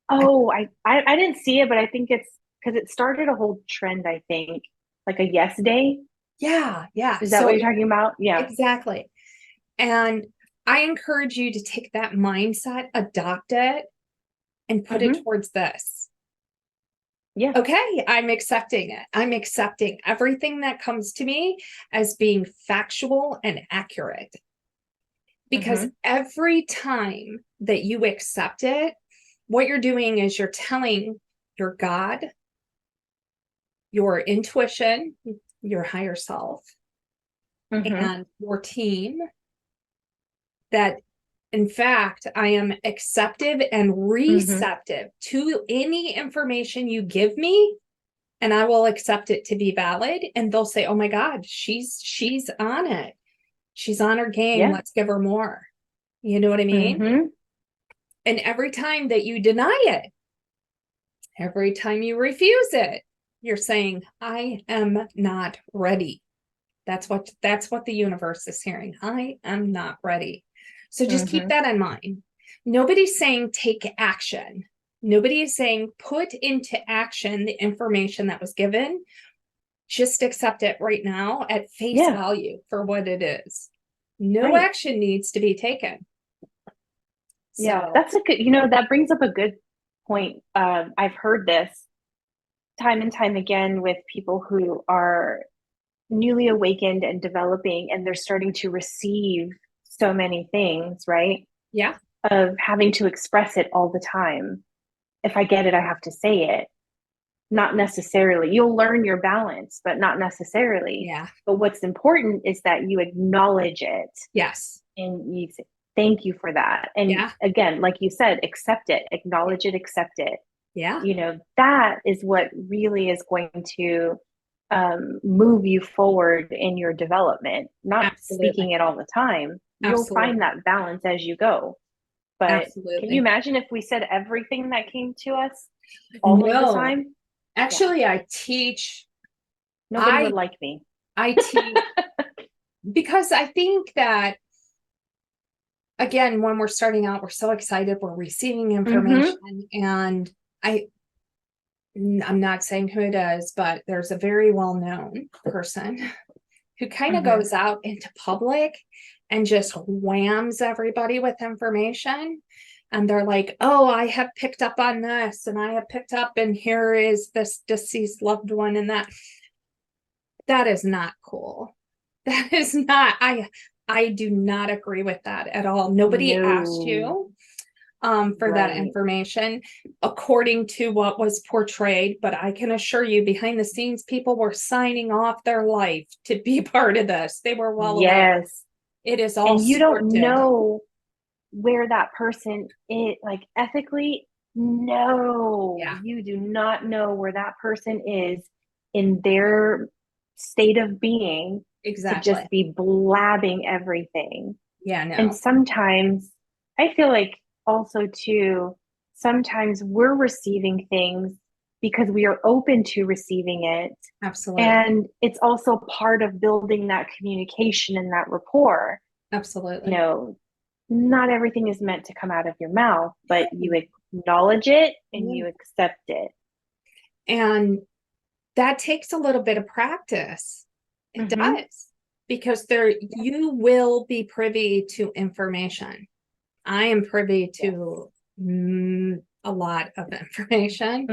Oh, I didn't see it, but I think it's because it started a whole trend, I think, like a yes day. Yeah. Yeah. Is that what you're talking about? Yeah. Exactly. And I encourage you to take that mindset, adopt it, and put it towards this. Yeah. Okay, I'm accepting it. I'm accepting everything that comes to me as being factual and accurate. Because every time that you accept it, what you're doing is you're telling your God, your intuition, your higher self, and your team that, in fact, I am acceptive and receptive to any information you give me, and I will accept it to be valid. And they'll say, oh my God, she's on it. She's on her game. Yeah. Let's give her more. You know what I mean? And every time that you deny it, every time you refuse it, you're saying, I am not ready. That's what the universe is hearing. I am not ready. So just keep that in mind. Nobody's saying take action. Nobody is saying put into action the information that was given. Just accept it right now at face value for what it is. No action needs to be taken. Yeah, that's a good, that brings up a good point. I've heard this time and time again with people who are newly awakened and developing, and they're starting to receive so many things, right? Yeah. Of having to express it all the time. If I get it, I have to say it. Not necessarily. You'll learn your balance, but not necessarily. Yeah. But what's important is that you acknowledge it. Yes. And you say, thank you for that. And again, like you said, accept it, acknowledge it, accept it. Yeah. That is what really is going to move you forward in your development, not speaking it all the time. You'll find that balance as you go. But can you imagine if we said everything that came to us all of the time? Actually, I teach. Nobody would like me. I teach because I think that, again, when we're starting out, we're so excited, we're receiving information, and I'm not saying who it is, but there's a very well-known person who kind of goes out into public and just whams everybody with information. And they're like, oh, I have picked up on this, and I have picked up, and here is this deceased loved one, and that is not cool. That is not, I do not agree with that at all. Nobody asked you for that information according to what was portrayed, but I can assure you behind the scenes, people were signing off their life to be part of this. They were well aware. It is all and you scripted. Don't know where that person is, like ethically. No, you do not know where that person is in their state of being to just be blabbing everything. And sometimes I feel like also too, sometimes we're receiving things because we are open to receiving it. Absolutely. And it's also part of building that communication and that rapport. Absolutely. Not everything is meant to come out of your mouth, but you acknowledge it and you accept it. And that takes a little bit of practice. It does. Because you will be privy to information. I am privy to a lot of information.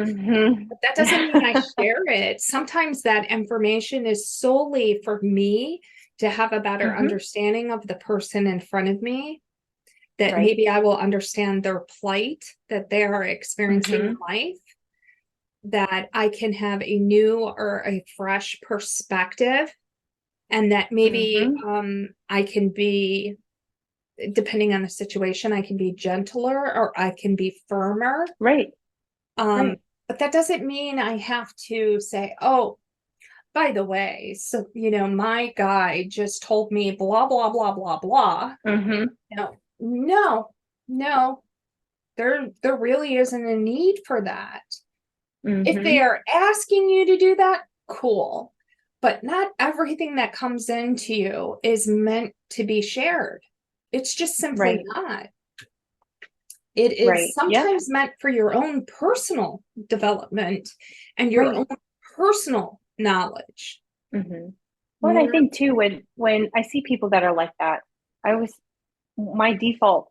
But that doesn't mean I share it. Sometimes that information is solely for me to have a better understanding of the person in front of me, that maybe I will understand their plight that they are experiencing in life, that I can have a new or a fresh perspective, and that maybe I can be, depending on the situation, I can be gentler or I can be firmer. But that doesn't mean I have to say, oh, by the way, so, my guy just told me blah, blah, blah, blah, blah. No, there really isn't a need for that. If they are asking you to do that, cool. But not everything that comes into you is meant to be shared. It's just simply not. It is sometimes meant for your own personal development and your own personal knowledge. Well, and I more. think too, when I see people that are like that, I always my default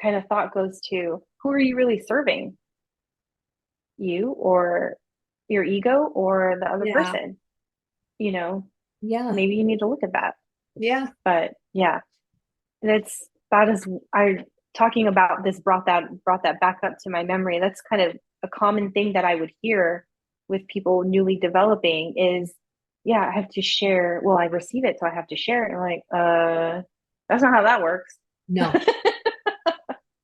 kind of thought goes to who are you really serving? You or your ego or the other Yeah. person? You know, Yeah. maybe you need to look at that. Yeah. But yeah, that is I talking about this brought that back up to my memory. That's kind of a common thing that I would hear with people newly developing is, yeah, I have to share. Well, I receive it, so I have to share it. And I'm like, that's not how that works. No.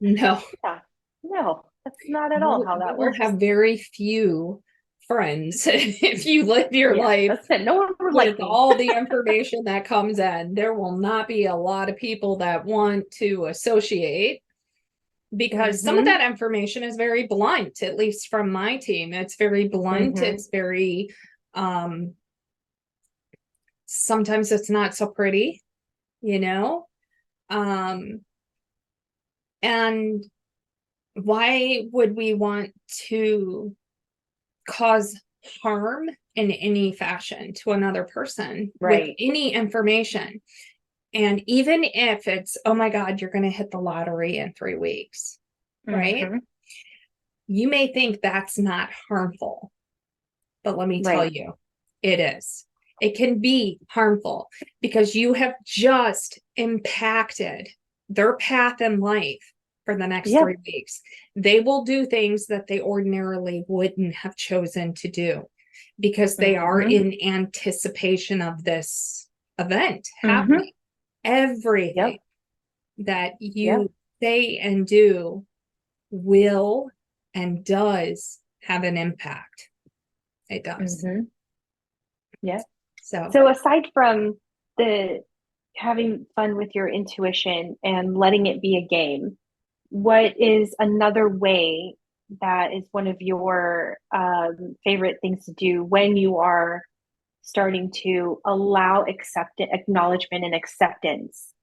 No. Yeah, no, that's not at all You, how you that will works. have very few friends if you live your Yeah, life that's it. No one would with like me. all the information that comes in. There will not be a lot of people that want to associate because some of Mm-hmm. that information is very blunt, at least from my team. It's very blunt. Mm-hmm. It's very, sometimes it's not so pretty, you know? Um, and why would we want to cause harm in any fashion to another person with Right. any information? And even if it's, oh my God, you're going to hit the lottery in 3 weeks, right? Mm-hmm. You may think that's not harmful, but let me tell Right. you, it is. It can be harmful because you have just impacted their path in life for the next Yep. 3 weeks. They will do things that they ordinarily wouldn't have chosen to do because they are Mm-hmm. in anticipation of this event Mm-hmm. happening. Everything Yep. that Yep. you say and do will and does have an impact. It does. Mm-hmm. Yep. So, So aside from the having fun with your intuition and letting it be a game, what is another way that is one of your favorite things to do when you are starting to allow acceptance, acknowledgement, and acceptance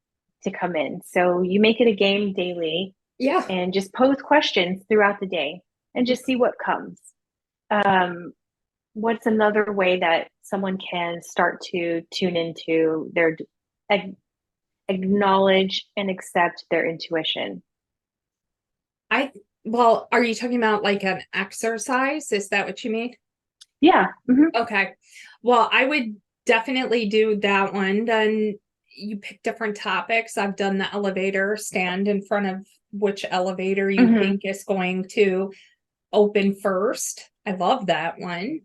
to come in? So you make it a game daily yeah. and just pose questions throughout the day and just see what comes. Um, what's another way that someone can start to tune into their acknowledge and accept their intuition? I, well, are you talking about like an exercise? Is that what you mean? Yeah. Mm-hmm. Okay. Well, I would definitely do that one. Then you pick different topics. I've done the elevator, stand in front of which elevator you Mm-hmm. think is going to open first. I love that one.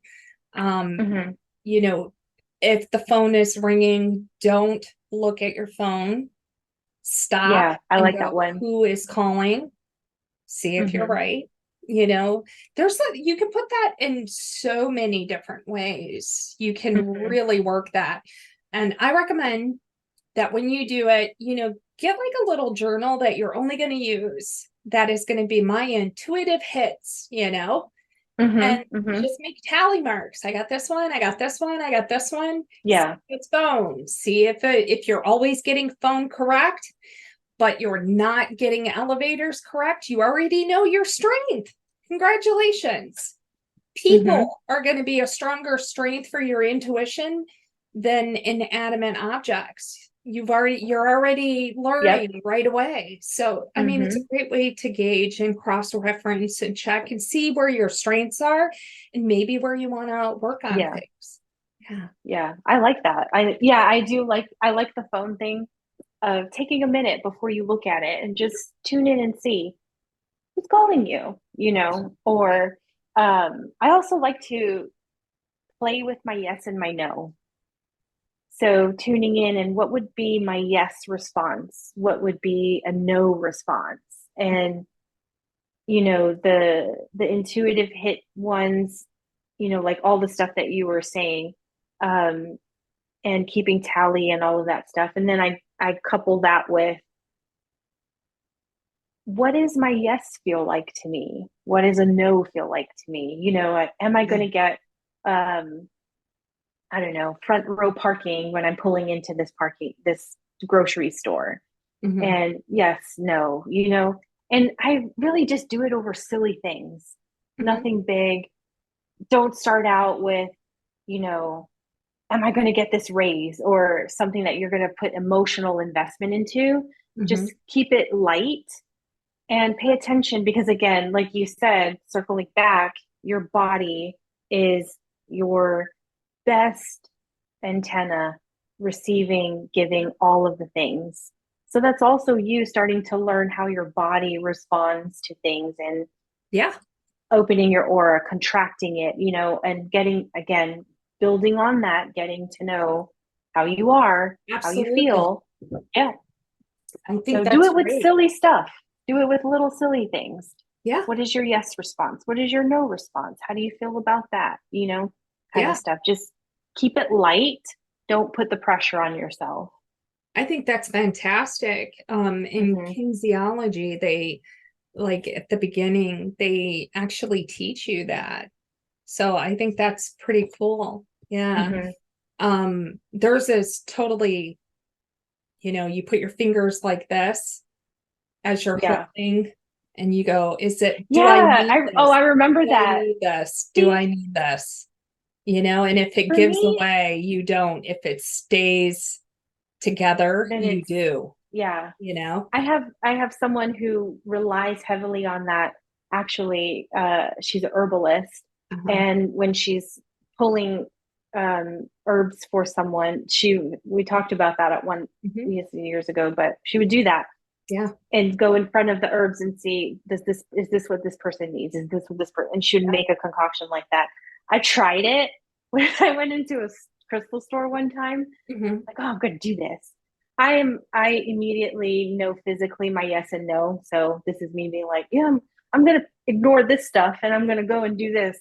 Um, Mm-hmm. you know, if the phone is ringing, don't look at your phone. Stop Yeah, I and like that go, one. who is calling? See if you're Mm-hmm. right. You can put that in so many different ways. You can Mm-hmm. really work that. And I recommend that when you do it, get like a little journal that you're only going to use that is going to be my intuitive hits, and Mm-hmm. Mm-hmm. just make tally marks. I got this one, I got this one, I got this one. See Yeah. if it's phone. See if you're always getting phone correct, but you're not getting elevators correct. You already know your strength. Congratulations. Mm-hmm. People are going to be a stronger strength for your intuition than inanimate objects. You're already Yep. learning right away. So, I mean, it's a Mm-hmm. great way to gauge and cross-reference and check and see where your strengths are and maybe where you want to work on Yeah. things. Yeah. Yeah. I like that. I like the phone thing of taking a minute before you look at it and just tune in and see who's calling you, or I also like to play with my yes and my no. So tuning in and what would be my yes response? What would be a no response? And the intuitive hit ones, like all the stuff that you were saying, um, and keeping tally and all of that stuff. And then I couple that with what does my yes feel like to me? What does a no feel like to me? Am I going to get I don't know, front row parking when I'm pulling into this grocery store? Mhm. And yes, no. And I really just do it over silly things. Mhm. Nothing big. Don't start out with, you know, am I going to get this raise or something that you're going to put emotional investment into? Mm-hmm. Just keep it light and pay attention because, again, like you said, circling back, your body is your best antenna, receiving, giving all of the things. So that's also you starting to learn how your body responds to things and Yeah, opening your aura, contracting it, and getting, again, building on that, getting to know how you are, how you absolutely. feel. Yeah. I think So do that's it with great. silly stuff. Do it with little silly things. Yeah, What is your yes response? What is your no response? How do you feel about that? Kind of yeah. stuff. Just keep it light. Don't put the pressure on yourself. I think that's fantastic. In Mm-hmm. kinesiology, they like at the beginning, they actually teach you that. So I think that's pretty cool. Yeah. Mm-hmm. There's this totally, you put your fingers like this as you're Yeah. holding and you go, do I Yeah. need I this? remember Do I that. need this? Do See, I need this? And if it for gives me, away, you don't. If it stays together, then you it's, do, yeah. you know? I have someone who relies heavily on that. Actually, she's a herbalist, Uh-huh. and when she's pulling herbs for someone, we talked about that at one Hmm. years ago. But she would do that Yeah. and go in front of the herbs and see, is this what this person needs? Is this what this person? And she would make a concoction like that. I tried it when I went into a crystal store one time. Hmm. Like, oh, I'm going to do this. I immediately know physically my yes and no. So this is me being like, yeah, I'm going to ignore this stuff and I'm going to go and do this.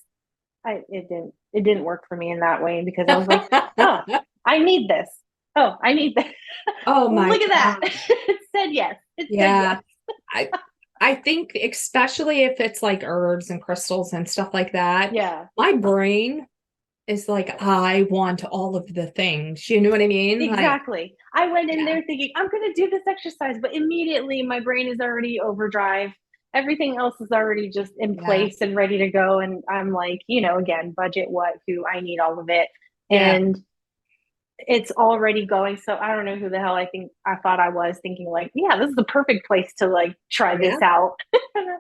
It didn't work for me in that way because I was like, oh, I need this. Oh, I need this. Oh my Look at that. God. It said yes. It said yes. Yeah. I I think especially if it's like herbs and crystals and stuff like that, Yeah, my brain is like, I want all of the things. You know what I mean? Like, exactly. I went in yeah, there thinking, I'm going to do this exercise, but immediately my brain is already overdrive. Everything else is already just in yeah, place and ready to go. And I'm like, again, budget, what, who, I need all of it. yeah, And it's already going. So I don't know who the hell I thought I was thinking, like, yeah, this is the perfect place to like try yeah, this out.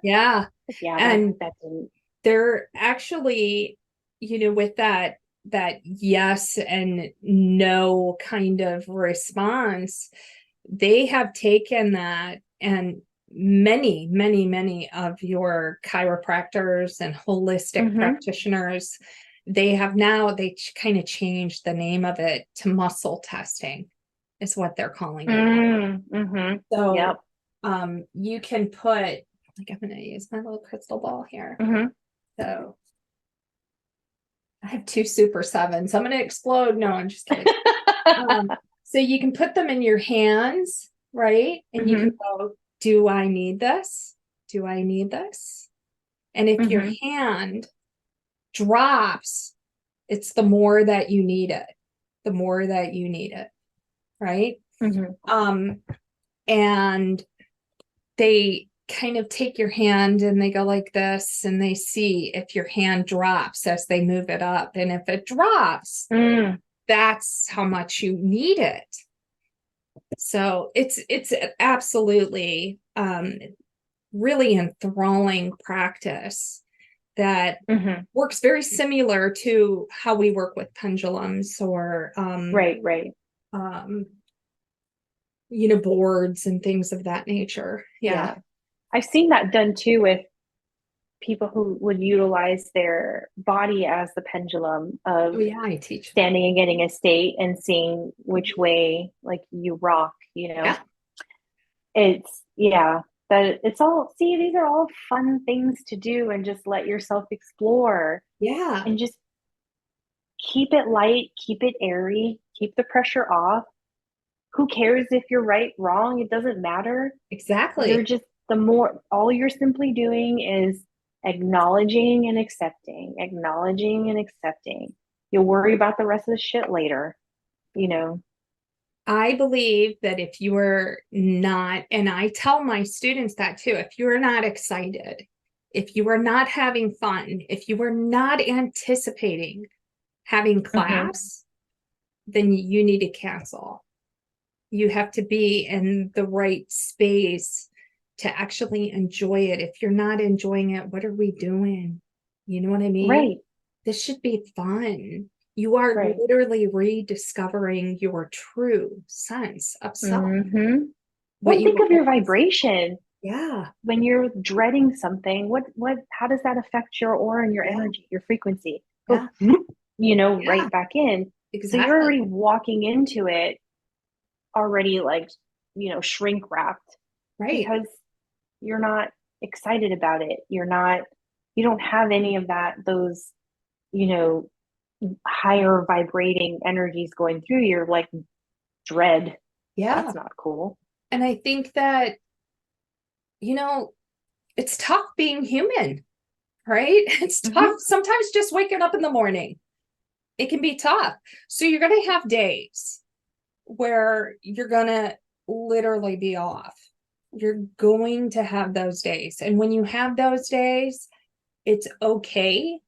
yeah. Yeah, that And that didn't. they're actually, with that yes and no kind of response, they have taken that, and many, many, many of your chiropractors and holistic Mm-hmm. practitioners, they kind of changed the name of it to muscle testing, is what they're calling it. Mm-hmm. Yep. So you can put, like, I'm going to use my little crystal ball here. Mm-hmm. So I have two super sevens. I'm going to explode. No, I'm just kidding. So you can put them in your hands, right? And you can Mm-hmm. go, do I need this? Do I need this? And if your Mm-hmm. hand drops, it's the more that you need it, the more that you need it, right? Mm-hmm. Um, and they kind of take your hand and they go like this and they see if your hand drops as they move it up. And if it drops, Mm. that's how much you need it. So it's absolutely really enthralling practice that Mm-hmm. works very similar to how we work with pendulums or Right, right. um boards and things of that nature. Yeah. Yeah. I've seen that done too with people who would utilize their body as the pendulum Oh of yeah, I teach that. standing and getting a state and seeing which way like you rock. Yeah. It's yeah, that it's all see, these are all fun things to do and just let yourself explore Yeah, and just keep it light, keep it airy, keep the pressure off. Who cares if you're right, wrong? It doesn't matter. You're exactly. just all you're simply doing is acknowledging and accepting, acknowledging and accepting. You'll worry about the rest of the shit later, you know. I believe that if you are not, and I tell my students that too, if you are not excited, if you are not having fun, if you are not anticipating having Mm-hmm. class, then you need to cancel. You have to be in the right space to actually enjoy it. If you're not enjoying it, what are we doing? You know what I mean? Right. This should be fun. You are Right. literally rediscovering your true sense of self. Mm-hmm. What Well, think you of your always, vibration. yeah, When you're dreading something, how does that affect your aura and your yeah, energy, your frequency? Goes, yeah, yeah, right back in. So you're exactly. already walking into it already like, shrink wrapped Right. because you're not excited about it. You don't have any of those, you know, higher vibrating energies going through. You're like dread. Yeah. That's not cool. And I think that, you know, it's tough being human, right? It's tough Mm-hmm. sometimes just waking up in the morning. It can be tough. So you're going to have days where you're going to literally be off. You're going to have those days. And when you have those days, it's okay.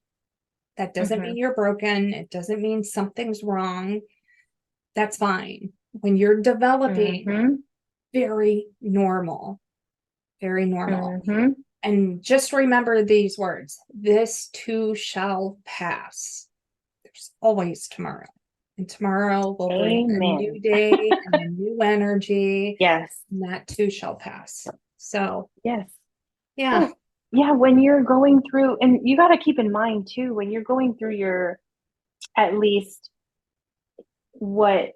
That doesn't Mm-hmm. mean you're broken. It doesn't mean something's wrong. That's fine. When you're developing, Mm-hmm. very normal, very normal. Mm-hmm. And just remember these words: this too shall pass. There's always tomorrow. And tomorrow will bring a new Amen. day and a new energy, Yes. and that too shall pass. So, Yes. yeah, Well, yeah, when you're going through, and you got to keep in mind too, when you're going through at least what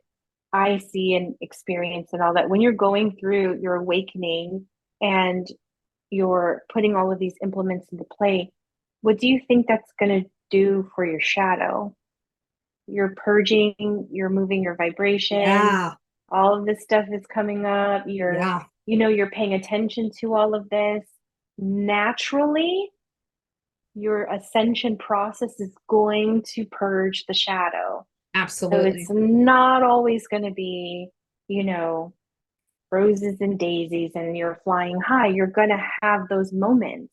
I see and experience and all that, when you're going through your awakening and you're putting all of these implements into play, what do you think that's going to do for your shadow? You're purging, you're moving your vibration, yeah, all of this stuff is coming up. yeah, You're paying attention to all of this. Naturally, your ascension process is going to purge the shadow. So it's absolutely. not always going to be, you know, roses and daisies and you're flying high. You're going to have those moments.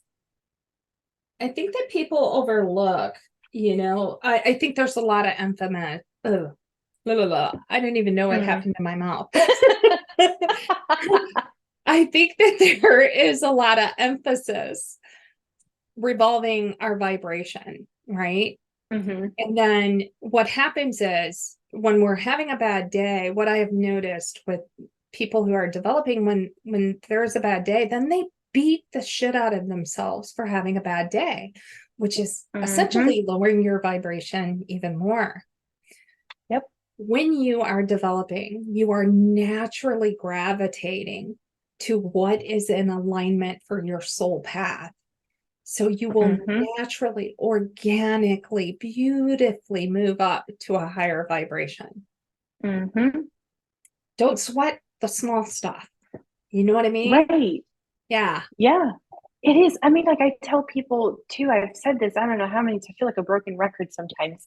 I think that people overlook, I think there's a lot of emphasis. Ugh, blah, blah, blah. I don't even know what Mm. happened to my mouth. I think that there is a lot of emphasis revolving our vibration, right? Mm-hmm. And then what happens is when we're having a bad day, what I have noticed with people who are developing, when there's a bad day, then they beat the shit out of themselves for having a bad day, which is Mm-hmm. essentially lowering your vibration even more. Yep. When you are developing, you are naturally gravitating to what is in alignment for your soul path. So you will Mm-hmm. naturally, organically, beautifully move up to a higher vibration. Mm-hmm. Don't sweat the small stuff. You know what I mean? Right. Yeah. Yeah. It is. I mean, like I tell people too, I've said this, I don't know how many, I feel like a broken record sometimes.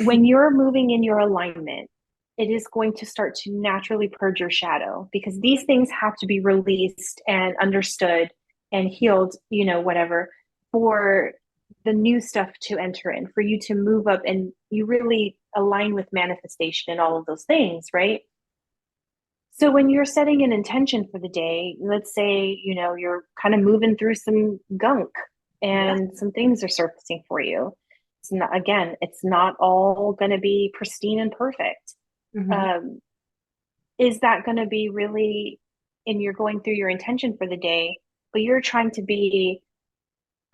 When you're moving in your alignment, it is going to start to naturally purge your shadow because these things have to be released and understood and healed, whatever, for the new stuff to enter in, for you to move up and you really align with manifestation and all of those things, right? So when you're setting an intention for the day, let's say, you're kind of moving through some gunk Yeah. and some things are surfacing for you. It's not all going to be pristine and perfect. Mm-hmm. Um, is that going to be really, and you're going through your intention for the day, but you're trying to be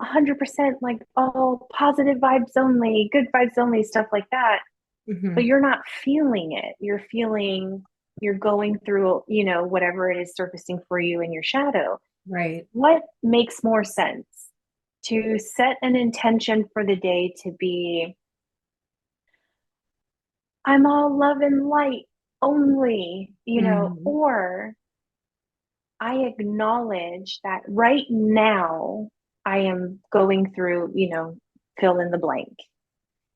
100% like all positive vibes only, good vibes only, stuff like that, Mm-hmm. but you're not feeling it. You're going through, whatever it is surfacing for you in your shadow. Right. What makes more sense? To set an intention for the day to be, I'm all love and light only, Mm-hmm. or I acknowledge that right now I am going through, fill in the blank.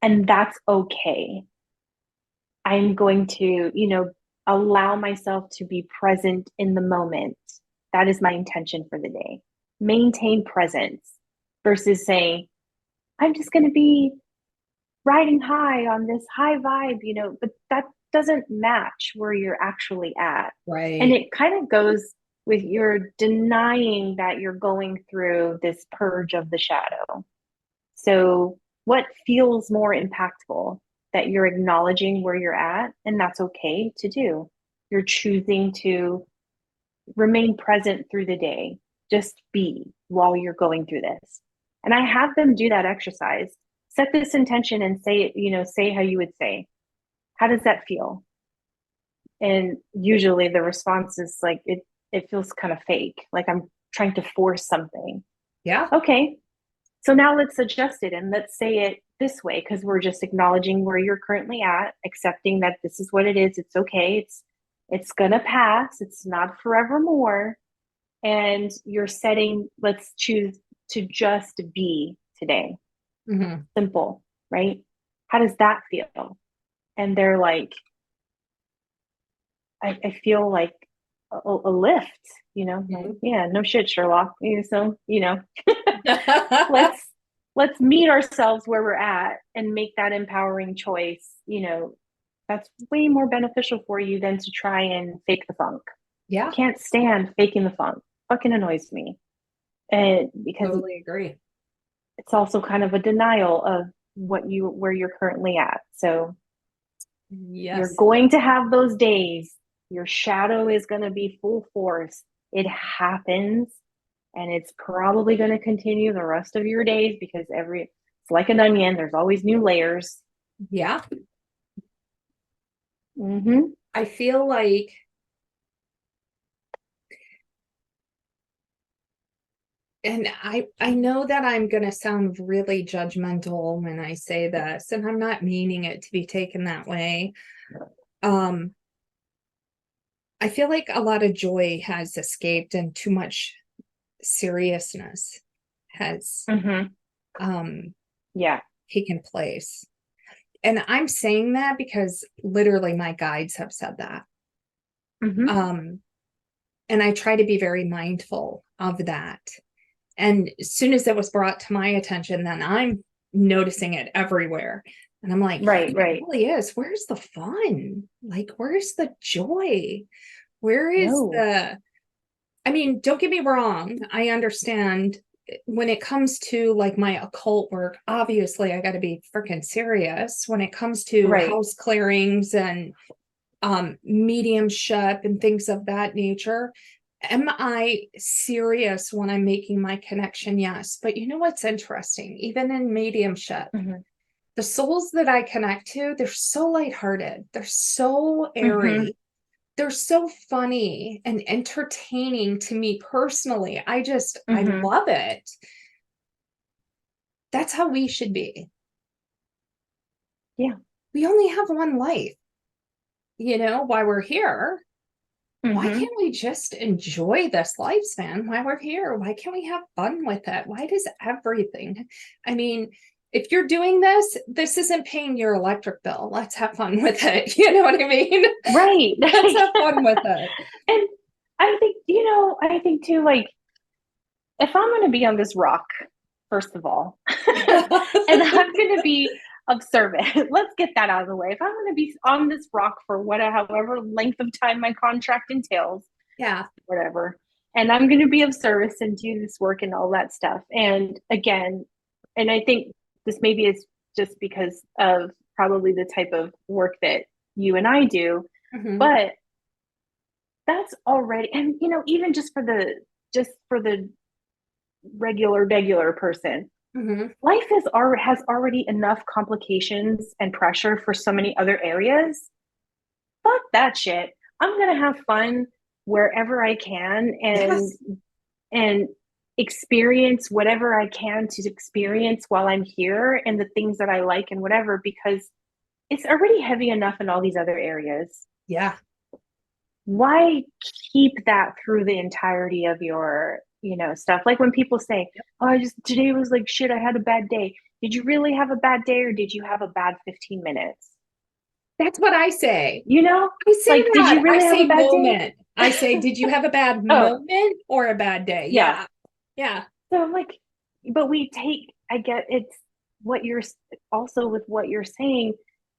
And that's okay. I'm going to, allow myself to be present in the moment. That is my intention for the day. Maintain presence versus saying, I'm just going to be riding high on this high vibe, but that doesn't match where you're actually at. And Right. it kind of goes with your denying that you're going through this purge of the shadow. So, what feels more impactful? That you're acknowledging where you're at, and that's okay to do. You're choosing to remain present through the day, just be while you're going through this. And I have them do that exercise. Set this intention and say, say how you would say. How does that feel? And usually the response is like it feels kind of fake, like I'm trying to force something. Yeah. Okay, so now let's adjust it and let's say it this way because we're just acknowledging where you're currently at, accepting that this is what it is. It's okay. It's gonna pass. It's not forevermore. And you're setting, let's choose to just be today. Mm-hmm. Simple, right? How does that feel? And they're like, I feel like a lift, like, yeah, no shit, Sherlock. So, let's let's meet ourselves where we're at and make that empowering choice. That's way more beneficial for you than to try and fake the funk. Yeah. Can't stand faking the funk. Fucking annoys me. And because Totally agree. it's also kind of a denial of where you're currently at. So you're Yes. going to have those days. Your shadow is going to be full force. It happens, and it's probably going to continue the rest of your days because it's like an onion. There's always new layers. Yeah. Mm-hmm. I feel like, and I know that I'm going to sound really judgmental when I say this, and I'm not meaning it to be taken that way. I feel like a lot of joy has escaped and too much seriousness has Yeah. taken place. And I'm saying that because literally my guides have said that. And I try to be very mindful of that. And as soon as it was brought to my attention, then I'm noticing it everywhere. And I'm like, Right, it right. really is. Where's the fun? Like, where's the joy? Where is No. I mean, don't get me wrong. I understand when it comes to like my occult work, obviously I got to be freaking serious when it comes to Right. house clearings and mediumship and things of that nature. Am I serious when I'm making my connection? Yes. But you know what's interesting? Even in mediumship, the souls that I connect to, they're so lighthearted. They're so airy. They're so funny and entertaining to me personally. I love it. That's how we should be. Yeah. We only have one life, while we're here. Why can't we just enjoy this lifespan while we're here? Why can't we have fun with it? Why does everything? I mean, if you're doing this isn't paying your electric bill. Let's have fun with it. You know what I mean? Right. Let's have fun with it. And I think too, like, if I'm going to be on this rock, first of all, and I'm going to be of service, let's get that out of the way. If I'm going to be on this rock for however length of time my contract entails, yeah, whatever, and I'm going to be of service and do this work and all that stuff. And again, and I think this maybe is just because of probably the type of work that you and I do, but that's already, and even just for the regular person, life has already enough complications and pressure for so many other areas. Fuck that shit. I'm gonna have fun wherever I can yes, and experience whatever I can to experience while I'm here and the things that I like and whatever, because it's already heavy enough in all these other areas. yeah. Why keep that through the entirety of your stuff? Like when people say, oh, today was like shit, I had a bad day. Did you really have a bad day, or did you have a bad 15 minutes? That's what I say. I say Like, did that. you I really have a say bad day? moment. I say, did you have a bad Oh, moment or a bad day? yeah. Yeah. Yeah. So I'm like, but we take, I get it's what you're also with what you're saying,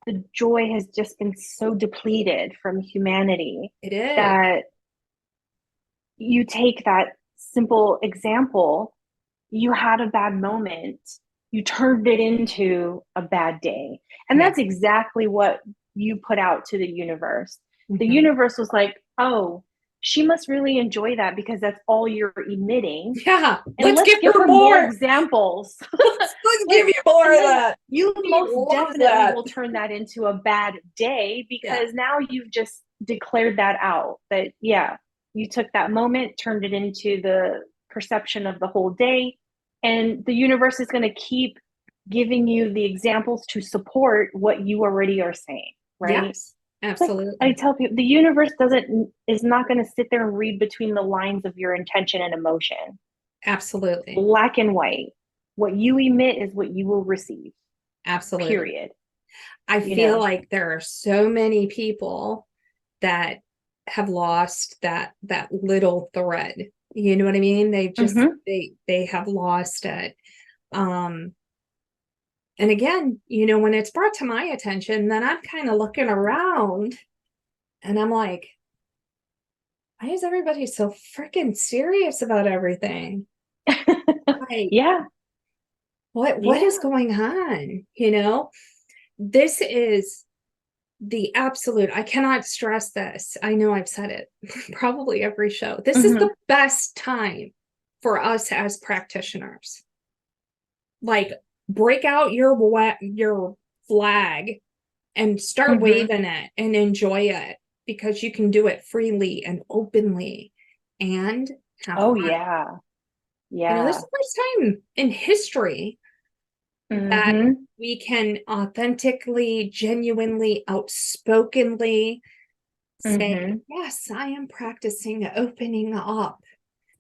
the joy has just been so depleted from humanity It is. that you take that simple example, you had a bad moment, you turned it into a bad day. And Yeah. that's exactly what you put out to the universe. The Mhm. universe was like, oh, she must really enjoy that because that's all you're emitting. Yeah. And Let's let's give give her her more more. examples. Let's give let's you more and of then that. You need most more of definitely that. will turn that into a bad day Yeah. because now you've just declared that out that yeah, you took that moment, turned it into the perception of the whole day, and the universe is going to keep giving you the examples to support what you already are saying, right? Yes. It's like I Absolutely. tell people, the universe doesn't is not going to sit there and read between the lines of your intention and emotion. Absolutely. Black and white. What you emit is what you will receive. Absolutely. Period. I You feel know. like there are so many people that have lost that little thread. You know what I mean? They just Mm-hmm. they have lost it. Um and again, when it's brought to my attention, then I'm kind of looking around and I'm like, why is everybody so freaking serious about everything? Like, Yeah. what is Yeah. going on? This is the absolute, I cannot stress this. I know I've said it probably every show. This is Mm-hmm. the best time for us as practitioners. Like, break out your flag and start Mm-hmm. waving it and enjoy it, because you can do it freely and openly and have Oh fun. yeah. This is Yeah. the first time in history that Mm-hmm. we can authentically, genuinely, outspokenly say, Mm-hmm. yes, I am practicing opening up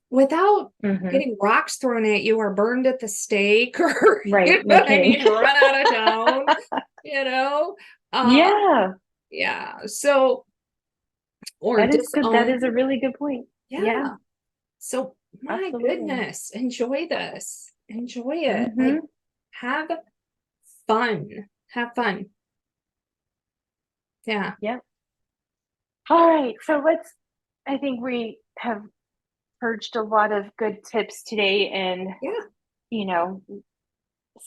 without Mm-hmm. getting rocks thrown at you or burned at the stake or, Right. you know No what I kidding. mean, run out of town, you know? Uh, Yeah. yeah. So, or That is good. That disown. is a really good point. Yeah. Yeah. So, my Absolutely. goodness, enjoy this. Enjoy it. Like, Mm-hmm. have fun. Have fun. Yeah. Yeah. All right. So I think we have purged a lot of good tips today and, Yeah. you know,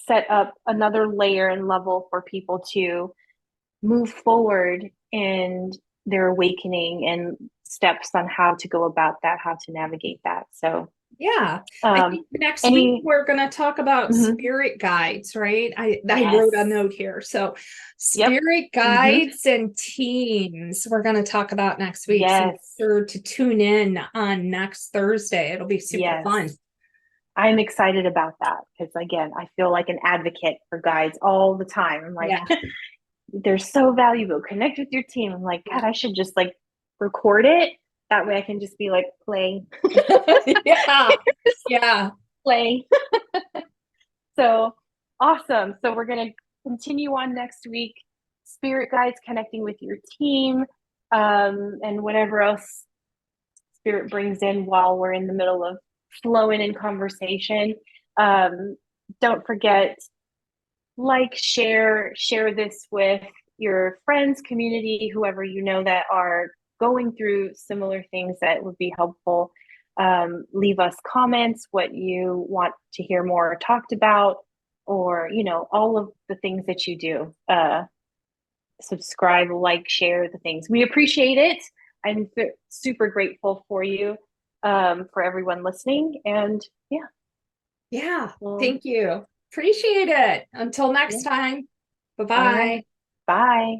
set up another layer and level for people to move forward in their awakening and steps on how to go about that, how to navigate that. So, Yeah. I um, think next week any, we're going to talk about mhm, spirit guides, right? I yes, wrote a note here. So, yep, spirit hmm, guides and teams, we're going to talk about next week. So, make yes, sure to tune in on next Thursday. It'll be super yes. fun. I'm excited about that because, again, I feel like an advocate for guides all the time. I'm like, Yeah. they're so valuable. Connect with your team. I'm like, God, I should just like record it. That way I can just be like, play, Yeah. Yeah. play. So awesome. So we're going to continue on next week. Spirit guides, connecting with your team, and whatever else spirit brings in while we're in the middle of flowing in conversation. Um, don't forget, like, share this with your friends, community, whoever you know that are going through similar things that would be helpful. Leave us comments, what you want to hear more talked about, or all of the things that you do. Subscribe, like, share the things. We appreciate it. I'm super grateful for you, for everyone listening, and yeah, Yeah. well, Thank you. Appreciate it. Until yeah. next time. All Bye-bye. right, bye.